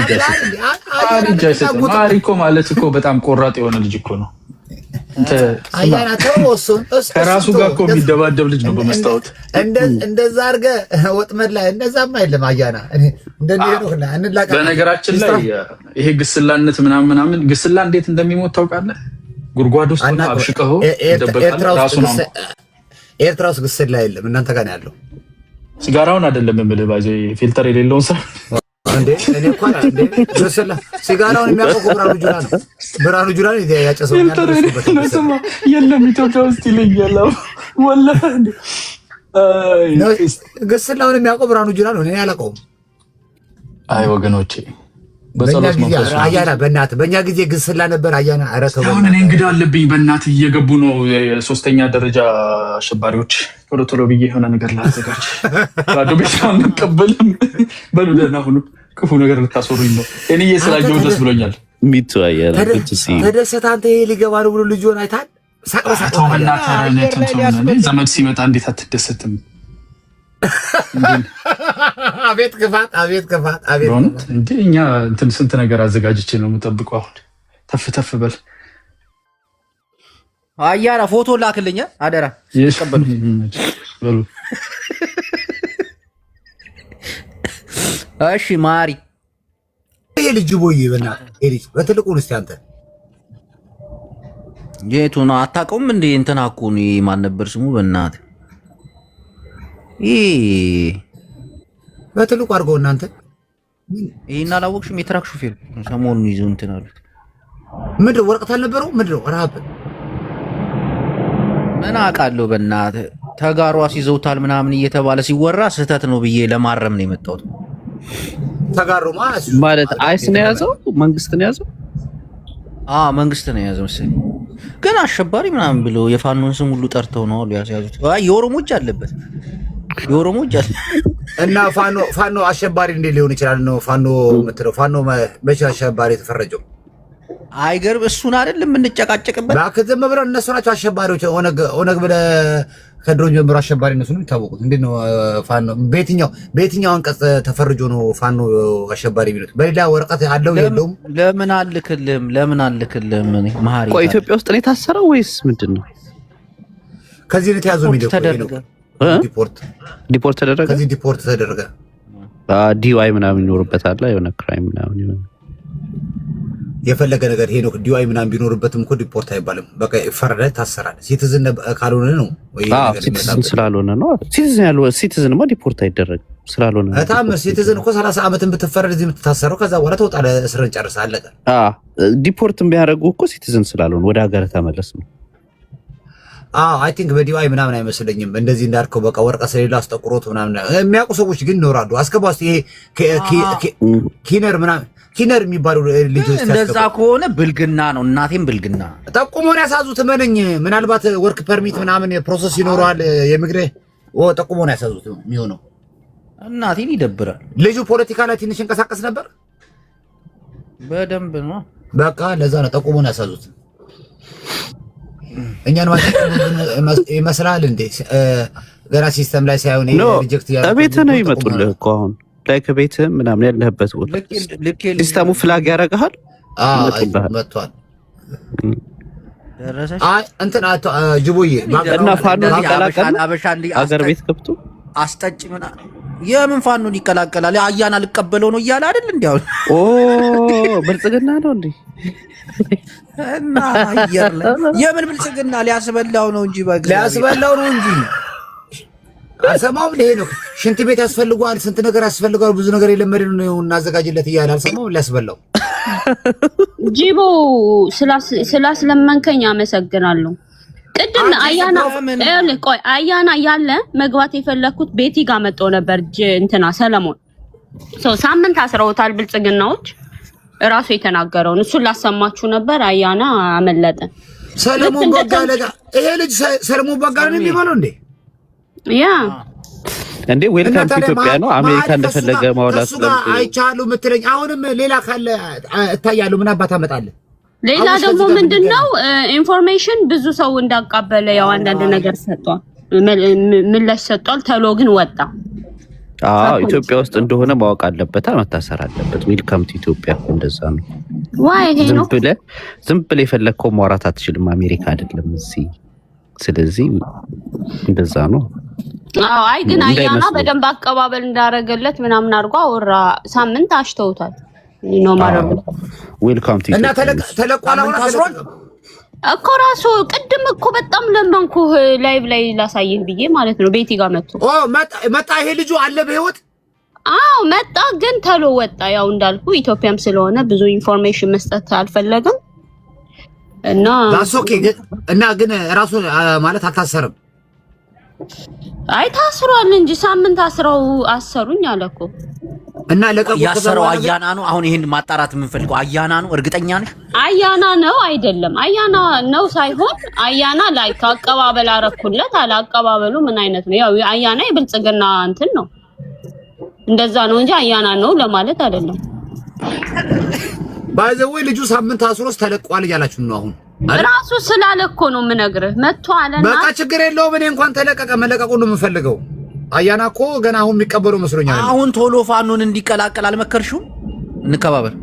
እኮ ማለት እኮ በጣም ቆራጥ የሆነ ልጅ እኮ ነው። አያና ተወሱን ከራሱ ጋር እኮ የሚደባደብ ልጅ ነው በመስታወት እንደዛ አድርገህ ወጥመድ ላይ እንደዛማ የለም። አያና በነገራችን ላይ ይሄ ግስላነት ምናምን ግስላ እንዴት እንደሚሞት ታውቃለህ? ጉድጓድ ውስጥ አብሽቀው ኤርትራ ውስጥ ግስላ የለም እናንተ ጋር ነው ያለው። ሲጋራውን አይደለም የምልህ ባይዘ ፊልተር የሌለውን ሰው እንዴ እኔ እንኳን እንዴ ግስላ ሲጋራውን የሚያቆቁ ብርሃኑ ጁላ ነው ያጨሰው። የለም ኢትዮጵያ ውስጥ ይለኛል ወላሂ ግስላውን የሚያቆቁ ብርሃኑ ጁላ ነው። እኔ አላውቀውም። አይ ወገኖቼ አያና በእናትህ በእኛ ጊዜ ግስላ ነበር። አያና ኧረ ተው አሁን እኔ እንግዳ አለብኝ በእናትህ እየገቡ ነው የሶስተኛ ደረጃ አሸባሪዎች። ቶሎ ቶሎ ብዬ የሆነ ነገር ላዘጋጅ። ባዶ ቤት አንቀበልም። በሉ ደህና ሁኑ። ክፉ ነገር ልታስወሩኝ ነው። እኔ ስላየሁ ደስ ብሎኛል። ሚቱ አያና ተደሰተ አንተ። ይሄ ሊገባ ነው ብሎ ልጅ ሆነ አይታል። ሳቅበሳቅ ዘመድ ሲመጣ እንዴት አትደሰትም? አቤት ክፋት፣ አቤት ክፋት፣ አቤት እንዴ! እኛ እንትን ስንት ነገር አዘጋጅቼ ነው የምጠብቀው። አሁን ተፍ ተፍ በል አያና ፎቶ ላክልኛ አደራ። ይቀበሉ በሉ። እሺ ማሪ ይሄ ልጅ ቦይ በእናትህ ኤሪክ በትልቁ እስቲ አንተ የቱ ነው አታውቀውም እንዴ? እንትና እኮ ነው ማን ነበር ስሙ በእናትህ በትልቁ አድርገው እናንተ ይሄን አላወቅሽም? የትራክ ሹፌር ሰሞኑን ይዘው እንትን አሉት። ምንድን ወረቀት አልነበረው? ምንድን ነው ረሃብ ምን አውቃለሁ በእናትህ ተጋሯ ሲዘውታል ምናምን እየተባለ ሲወራ ስህተት ነው ብዬ ለማረም ነው የመጣሁት። ተጋሩማ ማለት አይስ ነው ያዘው፣ መንግስት ነው ያዘው። መንግስት ነው የያዘው መሰለኝ። ግን አሸባሪ ምናምን ብሎ የፋኖን ስም ሁሉ ጠርተው ነው ያያዙት። የኦሮሞች አለበት የኦሮሞች አለ እና ፋኖ አሸባሪ እንዴት ሊሆን ይችላል ነው ፋኖ የምትለው? ፋኖ መቼ አሸባሪ የተፈረጀው? አይገርም? እሱን አይደለም እንጨቃጨቅበት። ባክዘም ብለው እነሱ ናቸው አሸባሪዎች። ኦነግ ብለህ ከድሮ ጀምሮ አሸባሪ እነሱ ነው የሚታወቁት። እንዴት ነው ፋኖ በየትኛው አንቀጽ ተፈርጆ ነው ፋኖ አሸባሪ ቢሉት? በሌላ ወረቀት አለው የለውም? ለምን አልክልም መሀሪ ቆይ ኢትዮጵያ ውስጥ ነው የታሰረው ወይስ ምንድን ነው? ከዚህ ነው የተያዘው የሚለው ዲፖርት ተደረገ። ከዚህ ዲፖርት ተደረገ። ዲዋይ ምናምን ይኖርበታል የሆነ ክራይም ምናምን ይሆን የፈለገ ነገር ሄኖክ ዲዋይ ምናምን ቢኖርበትም እኮ ዲፖርት አይባልም። በቃ ፈረደ ታሰራል። ሲቲዝን ካልሆነ ነው ወይ ሲቲዝን ስላልሆነ ነው። ሲቲዝንማ ዲፖርት አይደረግም ስላልሆነ ነው። ታም ሲቲዝን እኮ 30 ዓመትን ብትፈረድ እዚህ የምትታሰረው ከዛ በኋላ ትወጣለህ። እስርን ጨርሰህ አለቀ። ዲፖርት ቢያደርጉ እኮ ሲቲዝን ስላልሆነ ወደ ሀገር ተመለስ ነው። አይ ቲንክ በዲዋይ ምናምን አይመስለኝም። እንደዚህ እንዳልከው በቃ ወረቀት ስለሌለው አስጠቁሮት ምናምን የሚያውቁ ሰዎች ግን ይኖራሉ። አስገባው እስኪ ይሄ ኪነር ምናምን ኪነር የሚባለው ልጆች እንደዛ ከሆነ ብልግና ነው። እናቴም ብልግና ጠቁሞን ያሳዙት መነኝ። ምናልባት ወርክ ፐርሚት ምናምን ፕሮሰስ ይኖረዋል። የምግሬ ጠቁሞን ያሳዙት የሚሆነው እናቴን ይደብራል። ልጁ ፖለቲካ ላይ ትንሽ እንቀሳቀስ ነበር። በደንብ ነው። በቃ ለዛ ነው ጠቁሞን ያሳዙት። እኛን ማለት ይመስላል እንዴ? ገና ሲስተም ላይ ሳይሆን ሪጀክት ያደረገ ቤት ነው ይመጡልህ እኮ አሁን ላይ ከቤት ምናምን ያለህበት ቦታ ሲስተሙ ፍላግ ያደርግሃል። መጥቷል ደረሰሽ። አይ እንትን ጅቦዬ እና ፋኖ ሊቀላቀል አገር ቤት ገብቶ አስጠጭ ምናምን የምን ፋኖ ይቀላቀላል? አያና ልቀበለው ነው እያለ አይደል? እንዲያው ብልጽግና ነው እንዴ? እና አየር ላይ የምን ብልጽግና ሊያስበላው ነው እንጂ ሊያስበላው ነው እንጂ አልሰማውም። ነው ሽንት ቤት ያስፈልገዋል፣ ስንት ነገር ያስፈልገዋል፣ ብዙ ነገር የለመድን ነው እናዘጋጅለት እያለ አልሰማውም። ሊያስበላው ጂቦ ስላስለመንከኝ አመሰግናለሁ። ቅድም አያና ያለ መግባት የፈለኩት ቤቲ ጋር መጥቶ ነበር። እንትና ሰለሞን ሳምንት አስረውታል ብልጽግናዎች። እራሱ የተናገረውን እሱን ላሰማችሁ ነበር። አያና አመለጠ። ሰለሞን በጋለ ይሄ ልጅ ሰለሞን በጋለ ነው የሚባለው እንዴ? ያ እንዴ ዌልካም ቱ ኢትዮጵያ ነው። አሜሪካ እንደፈለገ ማውላት አይቻሉ ምትለኝ። አሁንም ሌላ ካለ እታያለሁ። ምን አባት አመጣለህ? ሌላ ደግሞ ምንድነው ኢንፎርሜሽን ብዙ ሰው እንዳቃበለ ያው አንዳንድ ነገር ሰጥቷል፣ ምላሽ ሰጥቷል። ተሎ ግን ወጣ። ኢትዮጵያ ውስጥ እንደሆነ ማወቅ አለበት፣ መታሰር አለበት። ዌልካም ቱ ኢትዮጵያ እንደዛ ነው። ዋይ ይሄ ነው ዝም ብለህ የፈለግከው ማውራት አትችልም። አሜሪካ አይደለም እዚህ። ስለዚህ እንደዛ ነው። አይ ግን አያና በደንብ አቀባበል እንዳረገለት ምናምን አድርጎ አወራ። ሳምንት አሽተውታል ነው ማለት ነው። ዌልካም ቱ እና ተለቋል። አሁን ታስሯል። እኮ ራሱ ቅድም እኮ በጣም ለማንኩህ ላይቭ ላይ ላሳይህ ብዬ ማለት ነው። ቤቲ ጋር መጥቶ መጣ። ይሄ ልጁ አለ በህይወት? አዎ መጣ፣ ግን ተሎ ወጣ። ያው እንዳልኩ ኢትዮጵያም ስለሆነ ብዙ ኢንፎርሜሽን መስጠት አልፈለግም እና ኦኬ። እና ግን ራሱ ማለት አልታሰርም? አይ ታስሯል እንጂ ሳምንት አሰሩኝ አለ እኮ። እና ለቀቁት። ያሰረው አያና ነው። አሁን ይሄን ማጣራት የምንፈልገው አያና ነው። እርግጠኛ ነሽ? አያና ነው አይደለም? አያና ነው ሳይሆን አያና ላይ አቀባበል አረኩለት አለ። አቀባበሉ ምን አይነት ነው? ያው አያና የብልጽግና እንትን ነው እንደዛ ነው እንጂ አያና ነው ለማለት አይደለም። ባይዘው ልጁ ሳምንት አስሮስ ተለቋል እያላችሁ ነው አሁን? ራሱ ስላለ እኮ ነው የምነግርህ። መጥቶ አለና በቃ ችግር የለውም። እኔ እንኳን ተለቀቀ መለቀቁ ነው የምፈልገው። አያና እኮ ገና አሁን የሚቀበለው መስሎኛል። አሁን ቶሎ ፋኖን እንዲቀላቀል አልመከርሽውም? እንከባበር።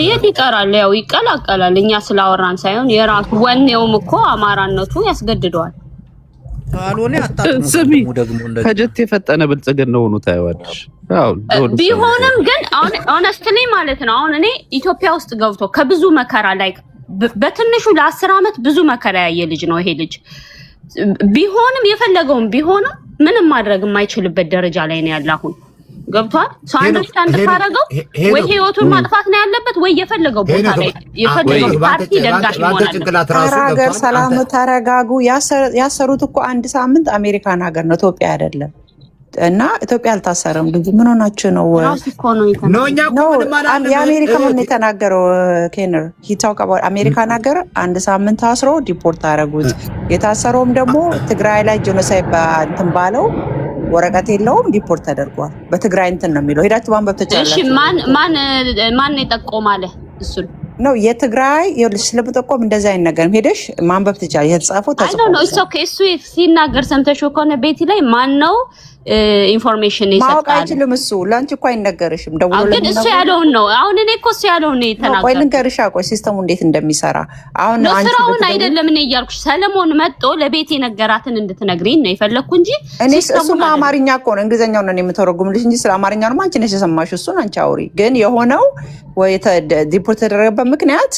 የት ይቀራል? ያው ይቀላቀላል። እኛ ስላወራን ሳይሆን የራሱ ወኔውም እኮ አማራነቱ ያስገድደዋል። ካልሆነ አጣጥሙ ስሚ ደግሞ እንደዚህ ከጀት የፈጠነ ብልጽግና ሆኖ ታይዋለሽ። አዎ ቢሆንም ግን ሆነስትሊ ማለት ነው አሁን እኔ ኢትዮጵያ ውስጥ ገብቶ ከብዙ መከራ ላይ በትንሹ ለ10 ዓመት ብዙ መከራ ያየ ልጅ ነው ይሄ ልጅ። ቢሆንም የፈለገውን ቢሆንም ምንም ማድረግ የማይችልበት ደረጃ ላይ ነው ያለ አሁን። ገብቷል? ሰው አንደርስታንድ ታረጋው ወይ ህይወቱን ማጥፋት ነው ያለበት ወይ የፈለገው ቦታ ላይ የፈለገው ፓርቲ ደጋፊ ይሆናል። ሀገር ሰላም ተረጋጉ። ያሰሩት እኮ 1 ሳምንት አሜሪካን ሀገር ነው ኢትዮጵያ አይደለም። እና ኢትዮጵያ አልታሰረም። ልጅ ምን ሆናችሁ ነው? የአሜሪካ ምን የተናገረው ኬነር ሂታው ከባ አሜሪካን ሀገር 1 ሳምንት አስሮ ዲፖርት አደረጉት። የታሰረውም ደግሞ ትግራይ ላይ ጄኖሳይድ እንትን ባለው ወረቀት የለውም ዲፖርት ተደርጓል። በትግራይ እንትን ነው የሚለው። ሄዳችሁ ማንበብ ትችላላችሁ። እሺ ማን የጠቆማለ? እሱን ነው የትግራይ ይኸውልሽ፣ ስለምጠቆም እንደዛ አይነገርም። ሄደሽ ማንበብ ትችላለሽ። የተጻፈው ተጽፎ ነው። እሱ ሲናገር ሰምተሽው ከሆነ ቤቲ ላይ ማን ነው ኢንፎርሜሽን ይሰጣል? ማወቅ አይችልም እሱ። ላንቺ እኮ አይነገርሽም። ደውሎ ግን እሱ ያለውን ነው። አሁን እኔ እኮ እሱ ያለውን ነው የተናገረው። ቆይ ልንገርሽ፣ ቆይ ሲስተሙ እንዴት እንደሚሰራ አሁን አንቺ ስራውን አይደለም እኔ እያልኩሽ ሰለሞን መጥቶ ለቤት የነገራትን እንድትነግሪኝ ነው የፈለኩ እንጂ እኔ እሱ አማርኛ እኮ ነው እንግሊዘኛው ነው የምተረጉምልሽ እንጂ ስለ አማርኛ ነው አንቺ ነሽ የሰማሽው። እሱን አንቺ አውሪ። ግን የሆነው ወይ ዲፖርት የተደረገበት ምክንያት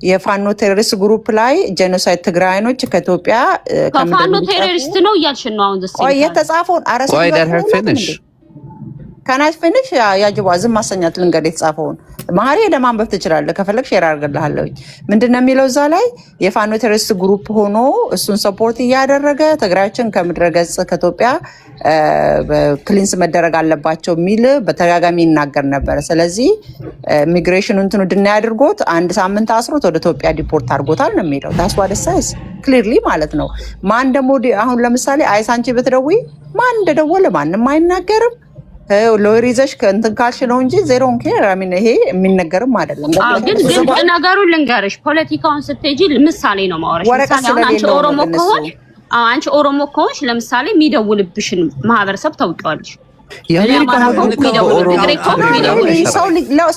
የፋኖ ቴሮሪስት ግሩፕ ላይ ጄኖሳይድ ትግራይኖች ከኢትዮጵያ ከፋኖ ቴሮሪስት ነው እያልሽ ነው አሁን? ቆይ የተጻፈውን አረሰ ከናሽ ፊኒሽ ያጅባ ዝም ማሰኛት ልንገር የተጻፈውን ማሪ ለማንበብ ትችላለህ። ከፈለግሽ ሼር አድርግልሃለሁ። ምንድነው የሚለው እዛ ላይ የፋኖ ቴሮሪስት ግሩፕ ሆኖ እሱን ሰፖርት እያደረገ ትግራዮችን ከምድረገጽ ከኢትዮጵያ ክሊንስ መደረግ አለባቸው የሚል በተጋጋሚ ይናገር ነበር። ስለዚህ ኢሚግሬሽን እንትኑ ድና ያድርጎት 1 ሳምንት አስሮት ወደ ኢትዮጵያ ዲፖርት አድርጎታል ነው የሚለው። ታስዋ ደሳይስ ክሊርሊ ማለት ነው። ማን ደግሞ አሁን ለምሳሌ አይሳንቺ ብትደውይ ማን እንደደወለ ማንም አይናገርም። ሎሪ ይዘሽ ከእንትን ካልሽ ነው እንጂ ዜሮን ኬር አሚን ይሄ የሚነገርም አይደለም። ግን ነገሩን ልንገርሽ፣ ፖለቲካውን ስትሄጂ ምሳሌ ነው ማወራሽ። ምሳሌ አንቺ ኦሮሞ ከሆንሽ ለምሳሌ የሚደውልብሽን ማህበረሰብ ታውቂዋለሽ።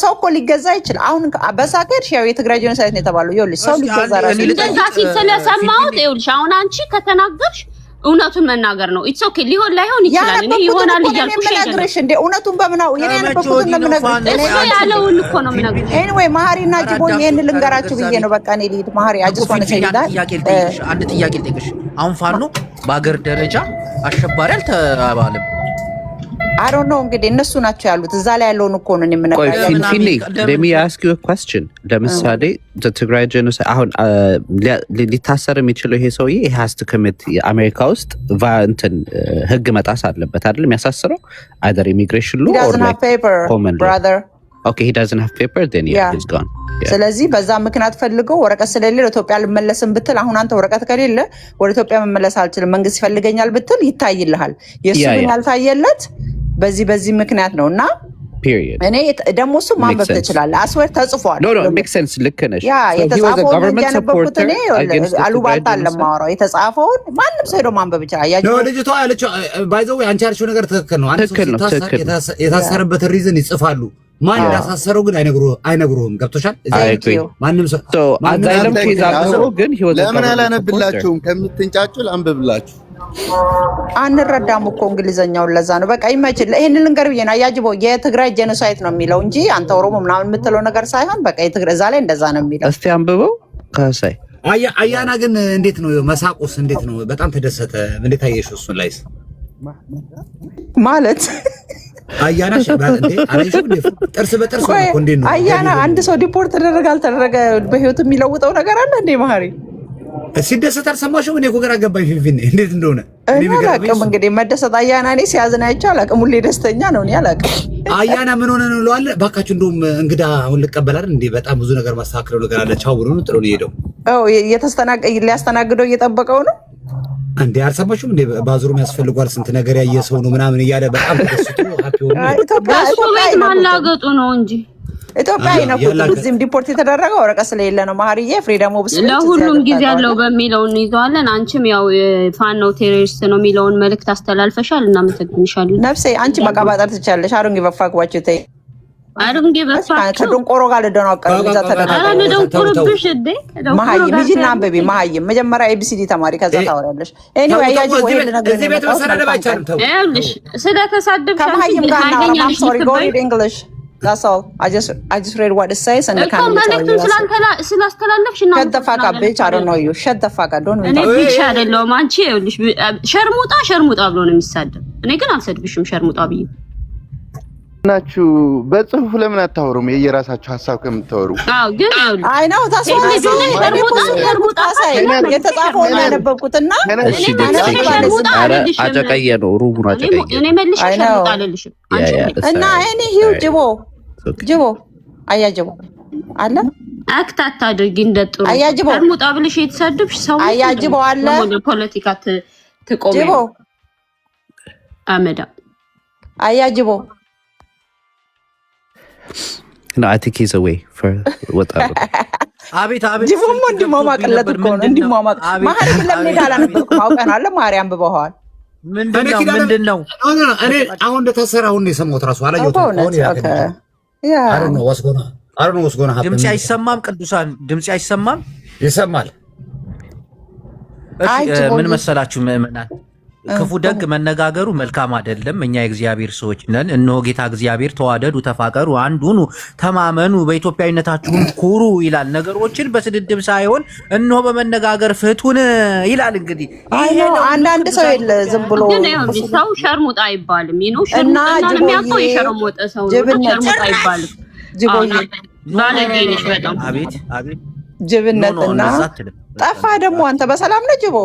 ሰው እኮ ሊገዛ ይችላል። አሁን በሳከር ያው የትግራይ ጄኖሳይድ ነው የተባለው። ይኸውልሽ ሰው ሊገዛ ራሱ እንደዛ ሲል ስለሰማሁት ይኸውልሽ አሁን አንቺ ከተናገርሽ እውነቱን መናገር ነው። ኢትስ ኦኬ ሊሆን ላይሆን ይችላል። እኔ ይሆናል እያልኩሽ አይደለም እንዴ? እውነቱን በምናው የኔ ያነበብኩት ነው የምነግርሽ። እሱ ያለውን እኮ ነው የምነግርሽ። ኤኒዌይ ማህሪና ጅቦ ይሄን ልንገራችሁ ብዬ ነው። በቃ እኔ ልሂድ። ማህሪ አጅስ ሆነ ይላል። አንድ ጥያቄ ልጠይቅሽ። አሁን ፋኖ በአገር ደረጃ አሸባሪ አልተባለም። I don't know እንግዲህ እነሱ ናቸው ያሉት እዛ ላይ ያለውን እኮ ነው የምነግርሽ። ቆይ ፊንፊኔ let me ask you a question። ለምሳሌ ትግራይ ጄኖሳይድ አሁን ሊታሰር የሚችለው ይሄ ሰውዬ he has to commit አሜሪካ ውስጥ እንትን ህግ መጣስ አለበት አይደል? የሚያሳስረው either immigration law or like common law. Okay, he doesn't have paper, then yeah, he's gone. ስለዚህ በዛ ምክንያት ፈልገው ወረቀት ስለሌለ ኢትዮጵያ ልመለስም ብትል አሁን አንተ ወረቀት ከሌለ ወደ ኢትዮጵያ መመለስ አልችልም መንግስት ይፈልገኛል ብትል ይታይልሃል። የሱ ግን ያልታየለት በዚህ ምክንያት ነውና period እኔ ደግሞ እሱ ማንበብ ትችላለህ። አስወር ተጽፏል። no makes sense ልክ ነሽ። ያ የተጻፈው ያነበብኩት እኔ አሉባልታ ለማወራው የተጻፈውን ማንም ሰው ሄዶ ማንበብ ይችላል። ያው ልጅቷ ያለችው ባይዘው አንቺ ያልሽው ነገር ትክክል ነው። አንተ ሰው የታሰረበት ሪዝን ይጽፋሉ። ማን እንዳሳሰረው ግን አይነግሩህም። ገብቶሻል? ማንም ሰው አዛይለም ከዛው ግን ለምን አላነብላችሁም? ከምትንጫጩ አንብብላችሁ አንረዳም እኮ እንግሊዘኛውን። ለዛ ነው በቃ ይመችል። ይሄንን ልንገር ብዬ ነው አያጅበው የትግራይ ጄኖሳይድ ነው የሚለው እንጂ አንተ ኦሮሞ ምናምን የምትለው ነገር ሳይሆን በቃ የትግራይ እዛ ላይ እንደዛ ነው የሚለው። እስቲ አንብበው ካሳይ አያና ግን እንዴት ነው መሳቁስ? እንዴት ነው? በጣም ተደሰተ። እንዴት አየሽው? እሱን ላይስ ማለት አያና ጥርስ በጥርስ ነው እንዴ? ነው አያና አንድ ሰው ዲፖርት ተደረገ አልተደረገ በህይወቱ የሚለውጠው ነገር አለ እንዴ? ማህሪ ሲደሰት አልሰማሽም? እኔ እኮ ግራ ገባኝ። ፊንፊኔ እንዴት እንደሆነ እኔ አላውቅም። እንግዲህ መደሰት አያና እኔ ሲያዝን አይቼው አላውቅም። ሁሌ ደስተኛ ነው። እኔ አላውቅም። አያና ምን ሆነ ነው ለዋለ ባካችሁ። እንደውም እንግዳ አሁን ልቀበል አይደል እንዴ? በጣም ብዙ ነገር ማስተካከለው ነገር አለ። ቻው ብሎ ነው ጥሎ ሊሄደው። ሊያስተናግደው እየጠበቀው ነው እንዴ? አልሰማችሁም እንዴ? ባዙሩ ያስፈልጓል ስንት ነገር ያየ ሰው ነው ምናምን እያለ በጣም ተደስቶ ሃፒ ሆኖ ኢትዮጵያ ማላገጡ ነው እንጂ ኢትዮጵያ ነው። እዚህም ዲፖርት የተደረገው ወረቀት ስለሌለ ነው። ማህሪዬ ፍሪደም ኦፍ ስፒች ለሁሉም ጊዜ ያለው በሚለው እንይዘዋለን። አንቺም ያው ፋኖ ቴሮሪስት ነው የሚለውን መልእክት አስተላልፈሻል። እናመሰግንሻለን። ነፍሴ አንቺ መቀባጠር ትችላለሽ። አሩን ይበፋቅባችሁ ተይ አሩን ይበፋቅባችሁ ከዶንቆሮ ጋር ለደናቀር ብቻ ተደናቀር ለደንቆሮብሽ እንዴ ማህይ ልጅና አንበቢ ማህይ መጀመሪያ ኤቢሲዲ ተማሪ ከዛ ታወራለሽ። ኤኒዌይ አያጅ ወይ ለነገር እዚህ ቤት መሰናደብ አይቻልም። ተው ይኸውልሽ ስለተሳደብሽ ከማህይም ጋር ነው ሶሪ ጎ ሪድ እንግሊሽ That's all. I just read what it says and the መልእክቱን ስላስተላለፍሽ እና shut the fuck up bitch. I don't know you. Shut the fuck up. Don't እኔ ቢቻ አይደለሁም። አንቺ ይኸውልሽ ሸርሙጣ ብሎ ነው የሚሳደብ። እኔ ግን አልሰድብሽም ሸርሙጣ ብዬ ናችሁ። በጽሁፍ ለምን አታወሩም? የየራሳችሁ ሀሳብ ከምታወሩ ግን ይኸውልሽ አይ ነው ታስዋለሽ ሸርሙጣ ሳይ የተጻፈውን ያነበብኩትና አጨቀየ ነው ሩሙን አጨቀየ እኔ መልሽ ሸርሙጣ አልልሽም እና እኔ ሂው ጅቦ አያጅቦ አለ አክታት አድርጊ እንደጥሩ አያጅቦ ሸርሙጣ ብለሽ የተሳደብሽ ሰው አያጅቦ አለ ፖለቲካ ትቆም ጅቦ አመዳ አያጅቦ No, I think he's away for what I አቤት ጅቦም እንዲሟሟቅለት እኮ ነው እንዲሟሟቅ ማህሪ ለምን እንዳላነበብኩ አውቀናል። ማርያም ብበዋል ምንድነው እኔ አሁን እንደተሰራ አሁን ነው የሰማሁት። ራሱ አላየሁትም። አሁን አሁን ወስጎና ድምጽ አይሰማም። ቅዱሳን ድምጽ አይሰማም። ይሰማል። እሺ ምን መሰላችሁ ምእመናን፣ ክፉ ደግ መነጋገሩ መልካም አይደለም። እኛ የእግዚአብሔር ሰዎች ነን። እነሆ ጌታ እግዚአብሔር ተዋደዱ፣ ተፋቀሩ፣ አንድ ሁኑ፣ ተማመኑ፣ በኢትዮጵያዊነታችሁም ኩሩ ይላል። ነገሮችን በስድድብ ሳይሆን እነሆ በመነጋገር ፍቱን ይላል። እንግዲህ አንዳንድ ሰው የለ ዝም ብሎ ሰው ሸርሙጣ አይባልም። ይሄው ሸርሙጣ የሚያውቀው የሸርሙጣ ሰው ሸርሙጣ አይባልም። ባለጌነሽ በጣም አቤት ጅብነትና ጠፋ። ደግሞ አንተ በሰላም ነው ጅቦ?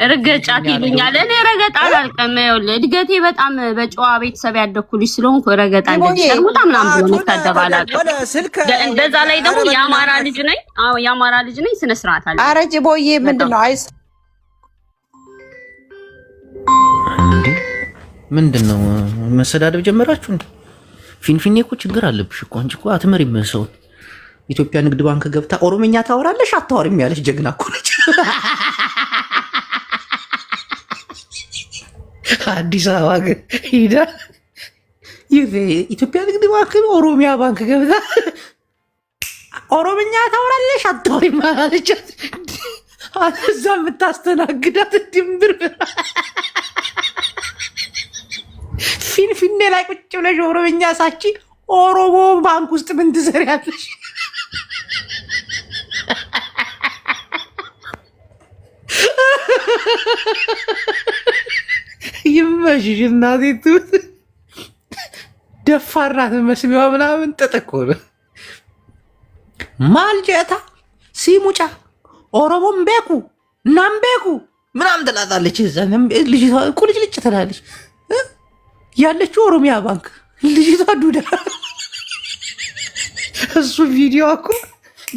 ረገጫት ይሉኛል። እኔ ረገጣ አላልቅም። ይኸውልህ እድገቴ በጣም በጨዋ ቤተሰብ ያደኩልሽ ስለሆንኩ ረገጣ እንደሸርሙጣ ምናምን ብሎ ተደባላቀ። እንደዛ ላይ ደግሞ የአማራ ልጅ ነኝ። አዎ የአማራ ልጅ ነኝ። ስነ ስርዓት አለ። ኧረ ጅቦዬ ምንድነው? አይስ እንዴ ምንድነው መሰዳደብ ጀመራችሁ እንዴ? ፊንፊኔ እኮ ችግር አለብሽ እኮ አንቺ እኮ አትመሪም ሰው። ኢትዮጵያ ንግድ ባንክ ገብታ ኦሮምኛ ታወራለሽ አታወሪም ያለሽ ጀግና እኮ ነች። አዲስ አበባ ግን ሂዳ ኢትዮጵያ ንግድ ባንክ ኦሮሚያ ባንክ ገብታ ኦሮምኛ ታወራለሽ አታወሪም አላለቻት። እዛ የምታስተናግዳት ድንብር ፊንፊኔ ላይ ቁጭ ብለሽ ኦሮምኛ ሳቺ ኦሮሞ ባንክ ውስጥ ምን ትሰሪያለሽ? ይመሽሽ እናቴ ትሙት። ደፋራት መስሚዋ ምናምን ጥጥቆ ነው ማልጀታ ሲሙጫ ኦሮሞም ቤኩ ናምቤኩ ምናምን ትላታለች። ልጅቷ ቁልጭልጭ ትላለች። ያለችው ኦሮሚያ ባንክ ልጅቷ ዱዳ። እሱ ቪዲዮ እኮ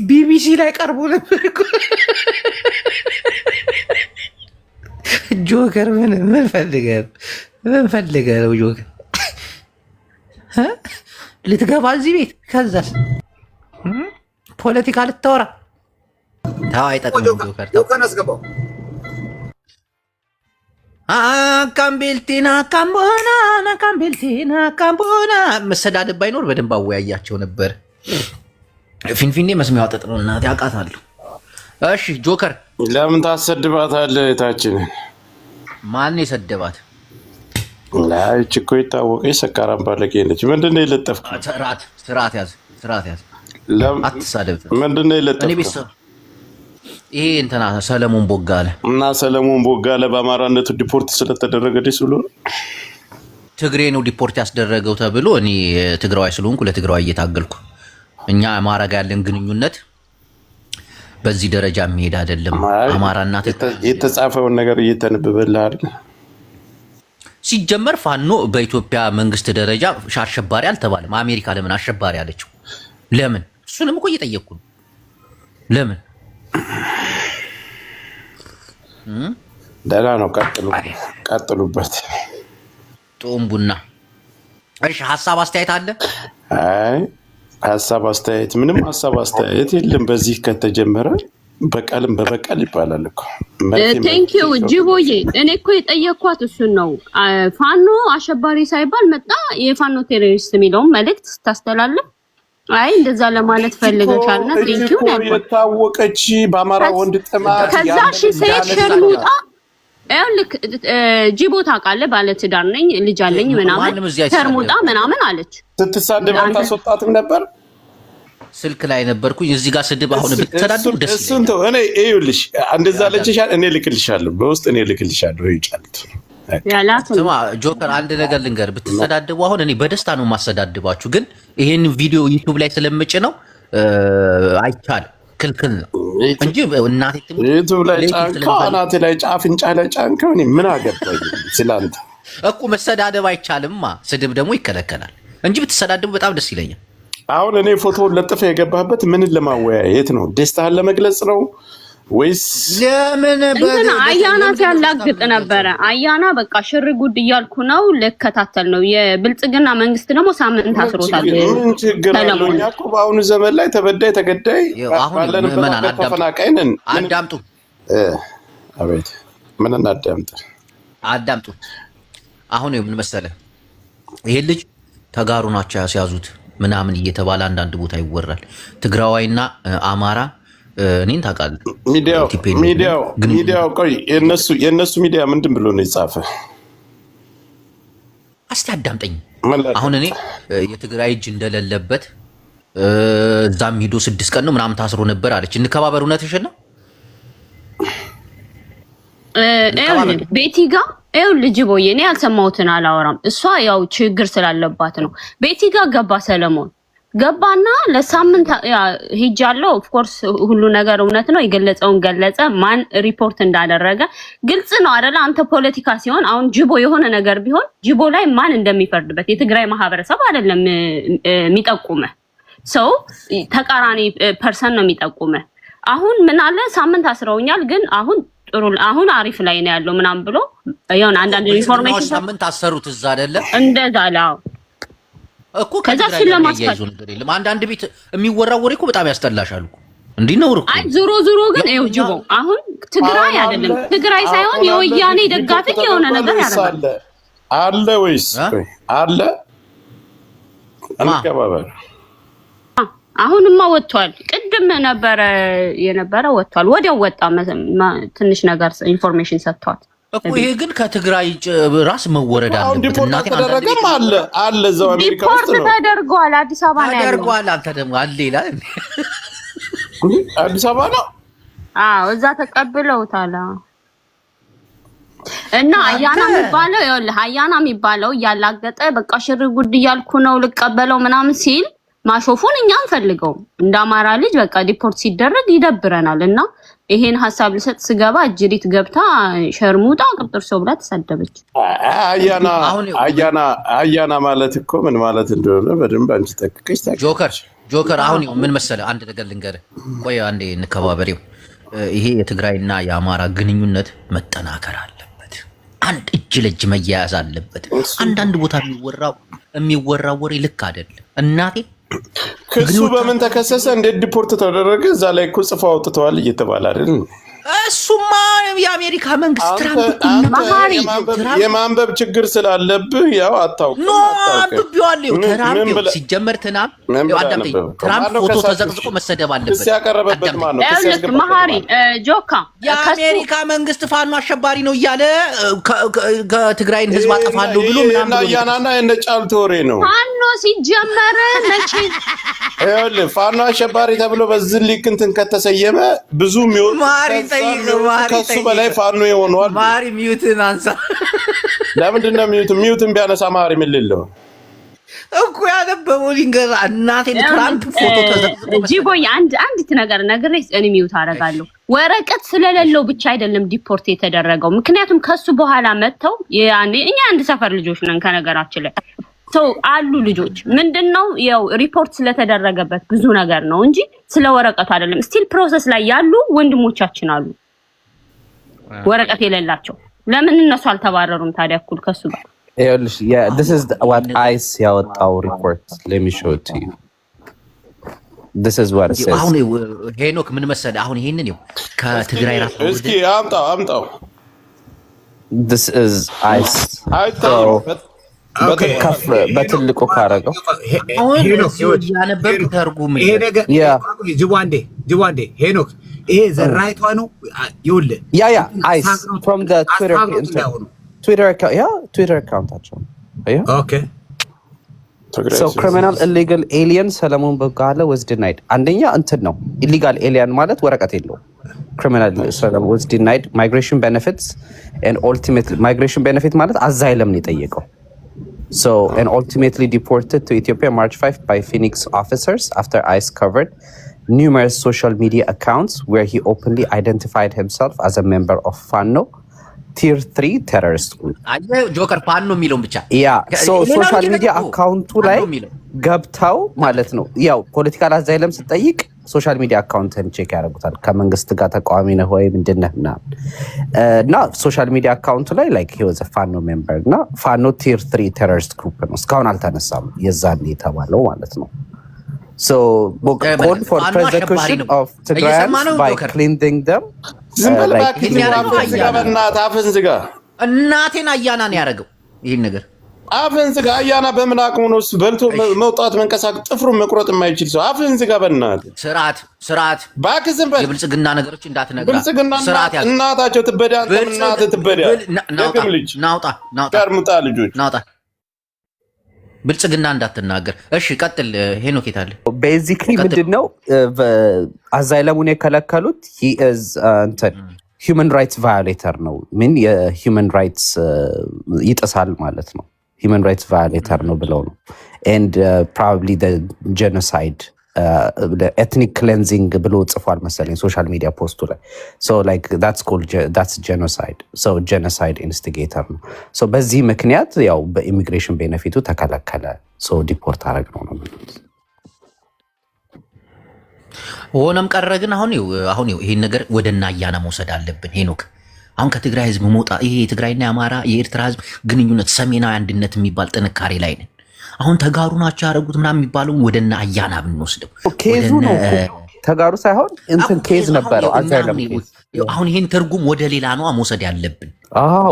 ቢቢሲ ላይ ቀርቦ ነበር እኮ። ጆከር ምን ፈልገህ ነው ጆከር? ልትገባ እዚህ ቤት ከዛስ ፖለቲካ ልታወራ? ተው አይጠቅምም ጆከር ተው። ካምቤልቲና ካምቦና መሰዳደብ ባይኖር በደንብ አወያያቸው ነበር። ፊንፊኔ መስሚያዋ ጥጥ ነው እናቴ አውቃታለሁ። እሺ ጆከር ለምን ታሰድባታለህ? እህታችንን ማን የሰደባት? እቺ እኮ የታወቀች ሰካራም ባለጌ ነች። ምንድን ነው የለጠፍከው? ስርዓት ያዝ። አትሳደብ። ምንድን ነው የለጠፍከው? ይሄ እንትና ሰለሞን ቦጋለ እና ሰለሞን ቦጋለ በአማራነቱ ዲፖርት ስለተደረገ ደስ ብሎ ትግሬ ነው ዲፖርት ያስደረገው ተብሎ እኔ ትግራዋይ ስለሆንኩ ለትግራዋይ እየታገልኩ እኛ አማራ ጋር ያለን ግንኙነት በዚህ ደረጃ የሚሄድ አይደለም። አማራና የተጻፈውን ነገር እየተነበበልህ አይደል? ሲጀመር ፋኖ በኢትዮጵያ መንግስት ደረጃ አሸባሪ አልተባለም። አሜሪካ ለምን አሸባሪ አለችው? ለምን? እሱንም እኮ እየጠየቅኩ ነው። ለምን? ደህና ነው። ቀጥሉበት። ጦም ቡና። እሺ ሀሳብ አስተያየት አለ? አይ ሀሳብ አስተያየት ምንም ሀሳብ አስተያየት የለም። በዚህ ከተጀመረ በቀልም በበቀል ይባላል እኮ። ቴንክ ዩ ጂቦዬ። እኔ እኮ የጠየኳት እሱን ነው። ፋኖ አሸባሪ ሳይባል መጣ የፋኖ ቴሮሪስት የሚለውን መልእክት ስታስተላልፍ አይ እንደዛ ለማለት ፈልገሻልና ቴንክ ዩ ነው የታወቀች በአማራ ወንድ ጥማት ከዛ ሺ ሴት ሸርሙጣ ልክ ጂቦ ታውቃለህ፣ ባለትዳር ነኝ ልጅ አለኝ ምናምን ሸርሙጣ ምናምን አለች። ስትሳደብ አታስወጣትም ነበር። ስልክ ላይ ነበርኩኝ። እዚህ ጋር ስድብ አሁን ብትሰዳደው ደስ ይላል። እሱን ተው። እኔ ይኸውልሽ እንደዛ ለችሻል እኔ ልክልሻለሁ፣ በውስጥ እኔ ልክልሻለሁ። ይጫልት ስማ ጆከር፣ አንድ ነገር ልንገር። ብትሰዳደቡ አሁን እኔ በደስታ ነው የማሰዳድባችሁ፣ ግን ይሄን ቪዲዮ ዩቲዩብ ላይ ስለምጭ ነው አይቻልም፣ ክልክል ነው እንጂ እናቴ ዩቲዩብ ላይ ጫንከው፣ እናቴ ላይ ጫፍንጫ ላይ ጫንከው። እኔ ምን አገባኝ ስላንተ እኮ። መሰዳደብ አይቻልማ፣ ስድብ ደግሞ ይከለከላል እንጂ ብትሰዳደቡ በጣም ደስ ይለኛል። አሁን እኔ ፎቶውን ለጥፈ የገባህበት ምንን ለማወያየት ነው? ደስታህን ለመግለጽ ነው ወይስ ለምን? አያና ሲያላግጥ ነበረ። አያና በቃ ሽር ጉድ እያልኩ ነው፣ ልከታተል ነው። የብልጽግና መንግስት ደግሞ ሳምንት አስሮታል። ምን ችግር አለው? እኛ እኮ በአሁኑ ዘመን ላይ ተበዳይ ተገዳይ ባለንበት ተፈናቃይ ነን። አዳምጡ። አቤት። ምን እናዳምጥ? አዳምጡ። አሁን ምን መሰለህ፣ ይሄ ልጅ ተጋሩ ናቸው ያስያዙት ምናምን እየተባለ አንዳንድ ቦታ ይወራል። ትግራዋይና አማራ እኔን ታውቃለህ። ሚዲያው ቆይ የእነሱ ሚዲያ ምንድን ብሎ ነው የጻፈ? እስቲ አዳምጠኝ። አሁን እኔ የትግራይ እጅ እንደሌለበት እዛም ሂዶ 6 ቀን ነው ምናምን ታስሮ ነበር አለች። እንከባበር። እውነትሽን ነው ቤቲ ጋ ልጅ ቦዬ እኔ ያልሰማሁትን አላወራም። እሷ ያው ችግር ስላለባት ነው። ቤቲ ጋ ገባ ሰለሞን ገባና ለሳምንት ሄጃለሁ። ኦፍ ኮርስ ሁሉ ነገር እውነት ነው። የገለጸውን ገለጸ። ማን ሪፖርት እንዳደረገ ግልጽ ነው አይደለ? አንተ ፖለቲካ ሲሆን አሁን ጅቦ የሆነ ነገር ቢሆን ጅቦ ላይ ማን እንደሚፈርድበት የትግራይ ማህበረሰብ አይደለም የሚጠቁመ ሰው፣ ተቃራኒ ፐርሰን ነው የሚጠቁመ። አሁን ምን አለ ሳምንት አስረውኛል፣ ግን አሁን አሪፍ ላይ ነው ያለው ምናምን ብሎ የሆነ አንዳንድ ኢንፎርሜሽን ሳምንት አሰሩት እዛ አይደለ እንደዛ ላው እኮ ከትግራይ ጋር ያያይዙ ነገር የለም። አንዳንድ ቤት የሚወራው ወሬ እኮ በጣም ያስጠላሻል እኮ እንዲህ ነው እኮ። አይ ዞሮ ግን ይኸው ጅቦ አሁን ትግራይ አይደለም ትግራይ ሳይሆን የወያኔ ደጋፊ የሆነ ነገር ያደርጋል አለ ወይስ አለ አንከባበር። አሁንማ ወጥቷል። ቅድም የነበረ ወጥቷል። ወዲያው ወጣ። ትንሽ ነገር ኢንፎርሜሽን ሰጥቷል እኮ። ይሄ ግን ከትግራይ ራስ መወረድ አለበት። እናቴ ተደረገም አለ እዛው አሜሪካ ውስጥ ነው ተደርጓል። አዲስ አበባ ነው ተደርጓል። አንተ ደግሞ አለ ይላል። አዲስ አበባ ነው። አዎ እዛ ተቀብለውታል። እና አያና የሚባለው እያላገጠ በቃ ሽር ጉድ እያልኩ ነው ልቀበለው ምናምን ሲል ማሾፉን እኛ አንፈልገውም። እንደ አማራ ልጅ በቃ ዲፖርት ሲደረግ ይደብረናል። እና ይሄን ሀሳብ ልሰጥ ስገባ እጅሪት ገብታ ሸርሙጣ ቅጥር ሰው ብላ ተሳደበች። አያና ማለት እኮ ምን ማለት እንደሆነ በደንብ አንቺ ጠቅቀሽ ታውቂያለሽ። ጆከር አሁን ምን መሰለህ፣ አንድ ነገር ልንገርህ። ቆይ አንዴ እንከባበሬው። ይሄ የትግራይና የአማራ ግንኙነት መጠናከር አለበት። አንድ እጅ ለእጅ መያያዝ አለበት። አንዳንድ ቦታ የሚወራው ወሬ ልክ አይደለም። እናቴ ክሱ በምን ተከሰሰ? እንዴት ዲፖርት ተደረገ? እዛ ላይ እኮ ጽፎ አውጥተዋል እየተባለ አይደል? እሱማ የአሜሪካ መንግስት ትራምፕ የማንበብ ችግር ስላለብህ ያው አታውቅም። ኖ አንብቤዋለሁ። ትራምፕ ሲጀመር ትራምፕ ፎቶ ተዘቅዝቆ መሰደብ አለበት። ሲያቀረበበት ማን ነው? መሀሪ ጆካ የአሜሪካ መንግስት ፋኖ አሸባሪ ነው እያለ ከትግራይን ህዝብ አጠፋለሁ ብሎ ምናምን ያናና የነጫልቱ ወሬ ነው። ፋኖ ሲጀመር መቼ ይኸውልህ ፋኖ አሸባሪ ተብሎ በዚህ ሊክ እንትን ከተሰየመ ብዙ ከሱ በላይ ፋኖ የሆነዋል። ማሪ ሚዩትን አንሳ። ለምንድን ነው ሚዩትን ቢያነሳ ማሪ ምን ልለው እኮ ያነበበው ሊንገራ እናቴን ትራምፕ ፎቶ ተዘቅዝቆ ጂቦይ አንዲት ነገር ነግሬሽ እኔ ሚዩት አደርጋለሁ። ወረቀት ስለሌለው ብቻ አይደለም ዲፖርት የተደረገው። ምክንያቱም ከሱ በኋላ መጥተው ያኔ እኛ አንድ ሰፈር ልጆች ነን ከነገራችን ላይ ሰው አሉ ልጆች ምንድነው ያው ሪፖርት ስለተደረገበት ብዙ ነገር ነው እንጂ ስለ ወረቀቱ አይደለም። ስቲል ፕሮሰስ ላይ ያሉ ወንድሞቻችን አሉ ወረቀት የሌላቸው። ለምን እነሱ አልተባረሩም ታዲያ እኩል ከሱ ጋር? this is what ICE ያወጣው ሪፖርት let me show it to you. this is what it says. አሁን ሄኖክ ምን መሰለህ አሁን ይሄንን ነው ከትግራይ ራስ እስኪ አምጣው this is ICE በትልቁ ካረገው ያነበብ ተርጉም ይሄ ነገር ጅቧንዴ ሄኖክ ይሄ ዘራይቷ ነው ይኸውልህ ICE from the Twitter account actually. Okay. So criminal illegal alien Solomon Bogala was denied. አንደኛ እንትን ነው illegal alien ማለት ወረቀት የለው። Criminal Solomon was denied migration benefits and ultimately migration benefit ማለት asylum ነው የጠየቀው. So and ultimately deported to Ethiopia March 5 by Phoenix officers after ICE covered numerous social media accounts where he openly identified himself as a member of FANO. Tier 3 terrorist group. ጆከር ፋኖ የሚለውን ብቻ ሶሻል ሚዲያ አካውንቱ ላይ ገብተው ማለት ነው ያው ፖለቲካል አዛይለም ስጠይቅ ሶሻል ሚዲያ አካውንትን ቼክ ያደርጉታል። ከመንግስት ጋር ተቃዋሚ ነህ ወይ ምንድነህ ምናምን እና ሶሻል ሚዲያ አካውንቱ ላይ ላይክ he was a ፋኖ ሜምበር እና ፋኖ ቲር 3 ቴሮሪስት ግሩፕ ነው። እስካሁን አልተነሳም የዛኔ የተባለው ማለት ነው። So call for persecution of Tigrayans by cleansing them. አፍን ዝጋ። እናቴን አያና ነው ያደረገው ይሄን ነገር። አፍን ዝጋ። አያና በምን አቅሙ ነው በልቶ መውጣት መንቀሳቀስ ጥፍሩን መቁረጥ የማይችል ሰው? አፍን ዝጋ በእናትህ። ስርዓት እባክህ ዝም በል። የብልጽግና ነገሮች እንዳትነግራ። ብልጽግና እናታቸው ትበዳ እናትህ ትበዳ። ናውጣ ቀርሙጣ ልጆች ናውጣ። ብልጽግና እንዳትናገር። እሺ ቀጥል ሄኖክ የታለ? ቤዚክሊ ምንድነው አዛይለሙን የከለከሉት he is human rights violator ነው። ምን የhuman rights ይጥሳል ማለት ነው። human rights violator ነው ብለው ነው and probably the genocide the ethnic cleansing ብሎ ጽፏል መሰለኝ ሶሻል ሚዲያ ፖስቱ ላይ so like that's genocide so genocide instigator ነው so በዚህ ምክንያት ያው በኢሚግሬሽን ቤኔፊቱ ተከለከለ so ዲፖርት አረግ ነው የሚሉት። ሆነም ቀረ ግን አሁን ይሄን ነገር ወደና አያና መውሰድ አለብን ሄኖክ። አሁን ከትግራይ ህዝብ መውጣ ይሄ የትግራይና የአማራ የኤርትራ ህዝብ ግንኙነት ሰሜናዊ አንድነት የሚባል ጥንካሬ ላይ ነን። አሁን ተጋሩ ናቸው ያደረጉት ምናምን የሚባለው ወደና አያና ብንወስደው ኬዙ ነው ተጋሩ ሳይሆን እንትን ኬዝ ነበረው አዛይለም ኬዝ። አሁን ይሄን ትርጉም ወደ ሌላ ነው መውሰድ ያለብን።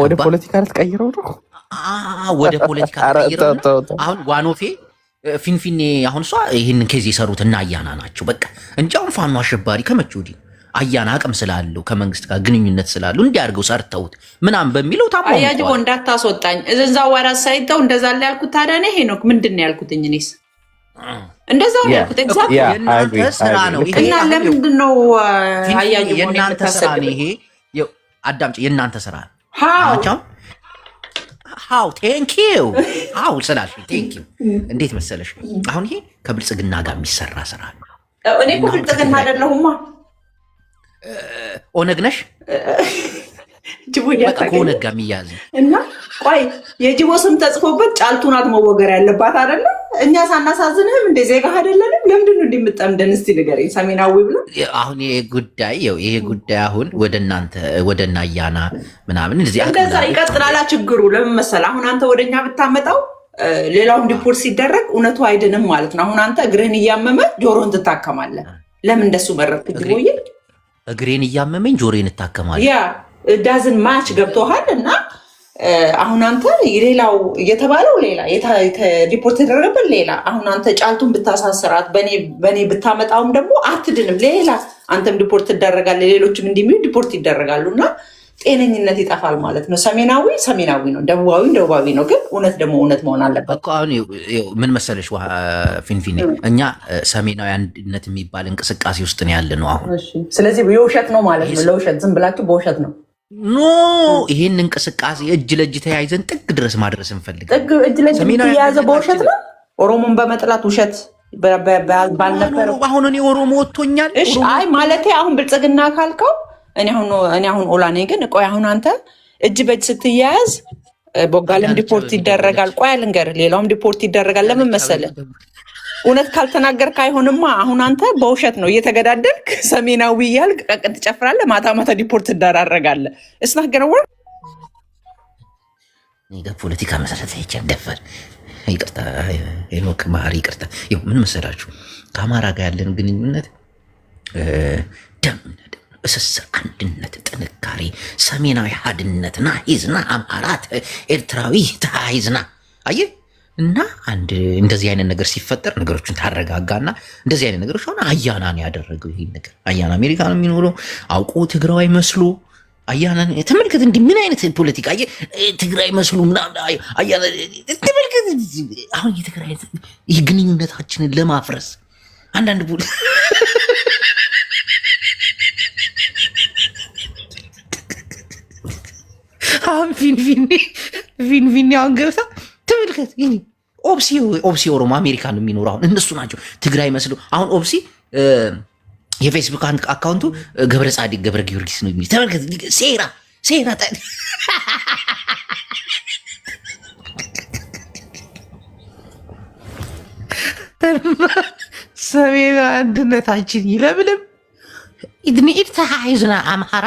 ወደ ፖለቲካ ልትቀይረው ነው። ወደ ፖለቲካ ልትቀይረው ነው። አሁን ዋኖፌ ፊንፊኔ አሁን እሷ ይሄንን ኬዝ የሰሩት እና አያና ናቸው በቃ እንጂ አሁን ፋኖ አሸባሪ ከመቼ ወዲህ አያና አቅም ስላለው ከመንግስት ጋር ግንኙነት ስላለው እንዲያርገው ሰርተውት ምናምን በሚለው ታማው አያጅቦ እንዳታስወጣኝ እዛ ወራስ ሳይተው እንደዛ ላይ ያልኩት ታዲያ ነው ሄኖክ ምንድነው ያልኩት? እኔስ እንደዛው ነው ያልኩት። ኤግዛክትሊ የእናንተ ስራ ነው ይሄ። እና ለምንድነው አያጅቦ የእናንተ ስራ ነው ይሄ? አዳምጪ፣ የእናንተ ስራ ነው። ሃው ቴንክ ዩ ሃው ስላልሽ ቴንክ ዩ። እንዴት መሰለሽ አሁን ይሄ ከብልጽግና ጋር የሚሰራ ስራ ነው። እኔ እኮ ብልጽግና አይደለሁማ ኦነግ ነሽ። ጅቦ ከኦነግ ጋር የሚያዝ እና ቆይ የጅቦ ስም ተጽፎበት ጫልቱ ናት መወገር ያለባት አይደለ? እኛ ሳናሳዝንህም እንደ ዜጋ አይደለንም? ለምንድን ነው እንደምጠምደን? እስቲ ንገረኝ ሰሜናዊ ብሎ አሁን ይሄ ጉዳይ አሁን ወደና አያና ምናምን እንደዛ ይቀጥላላ። ችግሩ ለምን መሰለህ? አሁን አንተ ወደኛ ብታመጣው ሌላውን ዲፖርት ሲደረግ እውነቱ አይደለም ማለት ነው። አሁን አንተ እግርህን እያመመ ጆሮን ትታከማለህ። ለምን እንደሱ መረጥክ ጅቦዬ? እግሬን እያመመኝ ጆሮዬን እታከማለሁ። ያ ዳዝን ማች ገብቶሃል። እና አሁን አንተ ሌላው እየተባለው ሌላ ሪፖርት የተደረገበት ሌላ። አሁን አንተ ጫልቱን ብታሳስራት በእኔ ብታመጣውም ደግሞ አትድንም። ሌላ አንተም ዲፖርት ትደረጋለህ፣ ሌሎችም እንዲሚሉ ዲፖርት ይደረጋሉ። እና ጤነኝነት ይጠፋል ማለት ነው። ሰሜናዊ ነው፣ ደቡባዊ ነው። ግን እውነት ደግሞ እውነት መሆን አለበት እኮ። አሁን ምን መሰለሽ ፊንፊኔ፣ እኛ ሰሜናዊ አንድነት የሚባል እንቅስቃሴ ውስጥ ነው ያለ ነው አሁን። ስለዚህ የውሸት ነው ማለት ነው። ለውሸት ዝም ብላችሁ በውሸት ነው ይህን እንቅስቃሴ እጅ ለእጅ ተያይዘን ጥግ ድረስ ማድረስ እንፈልግ። እጅ ለእጅ የተያዘ በውሸት ነው። ኦሮሞን በመጥላት ውሸት ባልነበረው አሁን እኔ ኦሮሞ ወጥቶኛል። አይ ማለቴ አሁን ብልጽግና ካልከው እኔ አሁን ኦላ ነኝ። ግን ቆይ አሁን አንተ እጅ በእጅ ስትያያዝ ቦጋለም ዲፖርት ይደረጋል። ቆይ ልንገርህ፣ ሌላውም ዲፖርት ይደረጋል። ለምን መሰለህ? እውነት ካልተናገርክ አይሆንማ። አሁን አንተ በውሸት ነው እየተገዳደልክ ሰሜናዊ እያልክ ቀቅን ትጨፍራለህ፣ ማታ ዲፖርት ትደራረጋለህ። እስናገረው ፖለቲካ መሰረት ይቻደፋል። ይቅርታ ሄኖክ ማሪ ይቅርታ። ምን መሰላችሁ ከአማራ ጋር ያለን ግንኙነት ደም እስስር፣ አንድነት፣ ጥንካሬ፣ ሰሜናዊ ሀድነትና ሂዝና አማራት ኤርትራዊ ተያይዝና አየህ። እና አንድ እንደዚህ አይነት ነገር ሲፈጠር ነገሮችን ታረጋጋና እንደዚህ አይነት ነገሮች ሆነ። አያናን ያደረገው ይሄን ነገር አያና አሜሪካ ነው የሚኖረው አውቆ ትግራዋይ መስሎ አያናን ተመልከት። እንዲህ ምን አይነት ፖለቲካ ትግራይ መስሎ ምናምን አያና ተመልከት። አሁን የትግራይ ይህ ግንኙነታችንን ለማፍረስ አንዳንድ አሁን ፊንፊኔ አሁን ገብታ ተመልከት። ኦብሲ ኦሮሞ አሜሪካ ነው የሚኖረው። አሁን እነሱ ናቸው ትግራይ መስሎ። አሁን ኦብሲ የፌስቡክ አካውንቱ ገብረ ጻዲቅ ገብረ ጊዮርጊስ ነው የሚል ተመልከት። ሴራ ሰሜን አንድነታችን ይለምልም። ኢድኒኢድ ተሃይዝና አምሃራ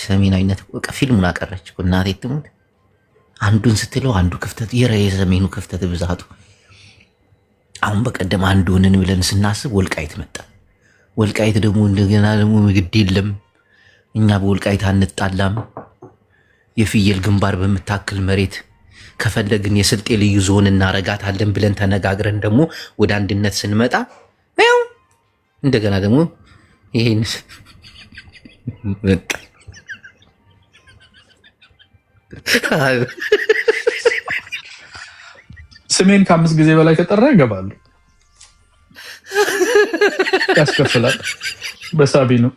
ሰሜናዊነት ፊልሙን አቀረች እናቴ ትሙት። አንዱን ስትለው አንዱ ክፍተት የሰሜኑ ክፍተት ብዛቱ። አሁን በቀደም አንዱ ሆነን ብለን ስናስብ ወልቃይት መጣ። ወልቃይት ደግሞ እንደገና ደግሞ ግድ የለም እኛ በወልቃይት አንጣላም፣ የፍየል ግንባር በምታክል መሬት ከፈለግን የስልጤ ልዩ ዞን እናረጋታለን ብለን ተነጋግረን ደግሞ ወደ አንድነት ስንመጣ ያው እንደገና ደግሞ ይሄን ስሜን ከ5 ጊዜ በላይ ከጠራ ይገባሉ። ያስከፍላል። በሳቢ ነው።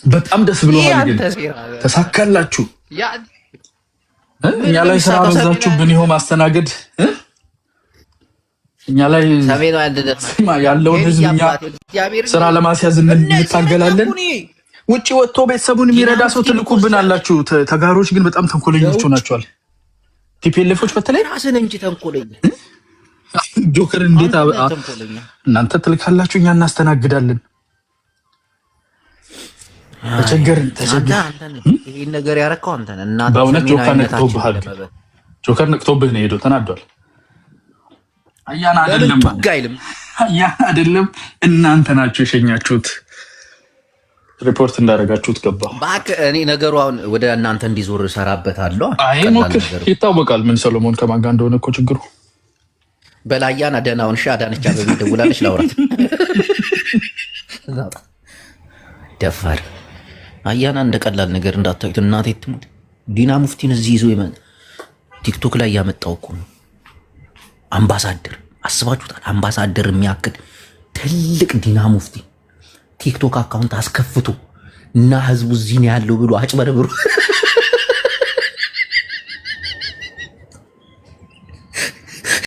በጣም ደስ ብሎሃል። ግን ተሳካላችሁ። እኛ ላይ ስራ በዛችሁብን። ይኸው ማስተናገድ እኛ ላይ ያለውን ህዝብ እኛ ስራ ለማስያዝ እንታገላለን። ውጭ ወጥቶ ቤተሰቡን የሚረዳ ሰው ትልቁብን አላችሁ። ተጋሮች ግን በጣም ተንኮለኞች ሆናችኋል። ቲፒኤልኤፎች በተለይ ራስን እንጂ ተንኮለኛ ጆከር እንዴት እናንተ ትልካላችሁ፣ እኛ እናስተናግዳለን። ተቸገርን። ይሄን ነገር ያረካው አንተ ነህ። እና በእውነት ጆከር ነቅቶብህ ነው ሄዶ ተናዷል። አያና አይደለም እናንተ ናችሁ የሸኛችሁት። ሪፖርት እንዳደረጋችሁት ገባ። እኔ ነገሩ አሁን ወደ እናንተ እንዲዞር እሰራበታለሁ። አይ ሞክር፣ ይታወቃል ምን ሰሎሞን ከማን ጋር እንደሆነ እኮ ችግሩ። በላያና ደህናውን አዳነች አበቤ ደውላለች ላውራት። ደፋር አያና እንደቀላል ነገር እንዳታዩት እናቴ ትሙት። ዲና ሙፍቲን እዚህ ይዞ ቲክቶክ ላይ ያመጣው እኮ ነው። አምባሳደር አስባችሁታል? አምባሳደር የሚያክል ትልቅ ዲና ሙፍቲ ቲክቶክ አካውንት አስከፍቶ እና ህዝቡ እዚህ ነው ያለው ብሎ አጭበርብሩ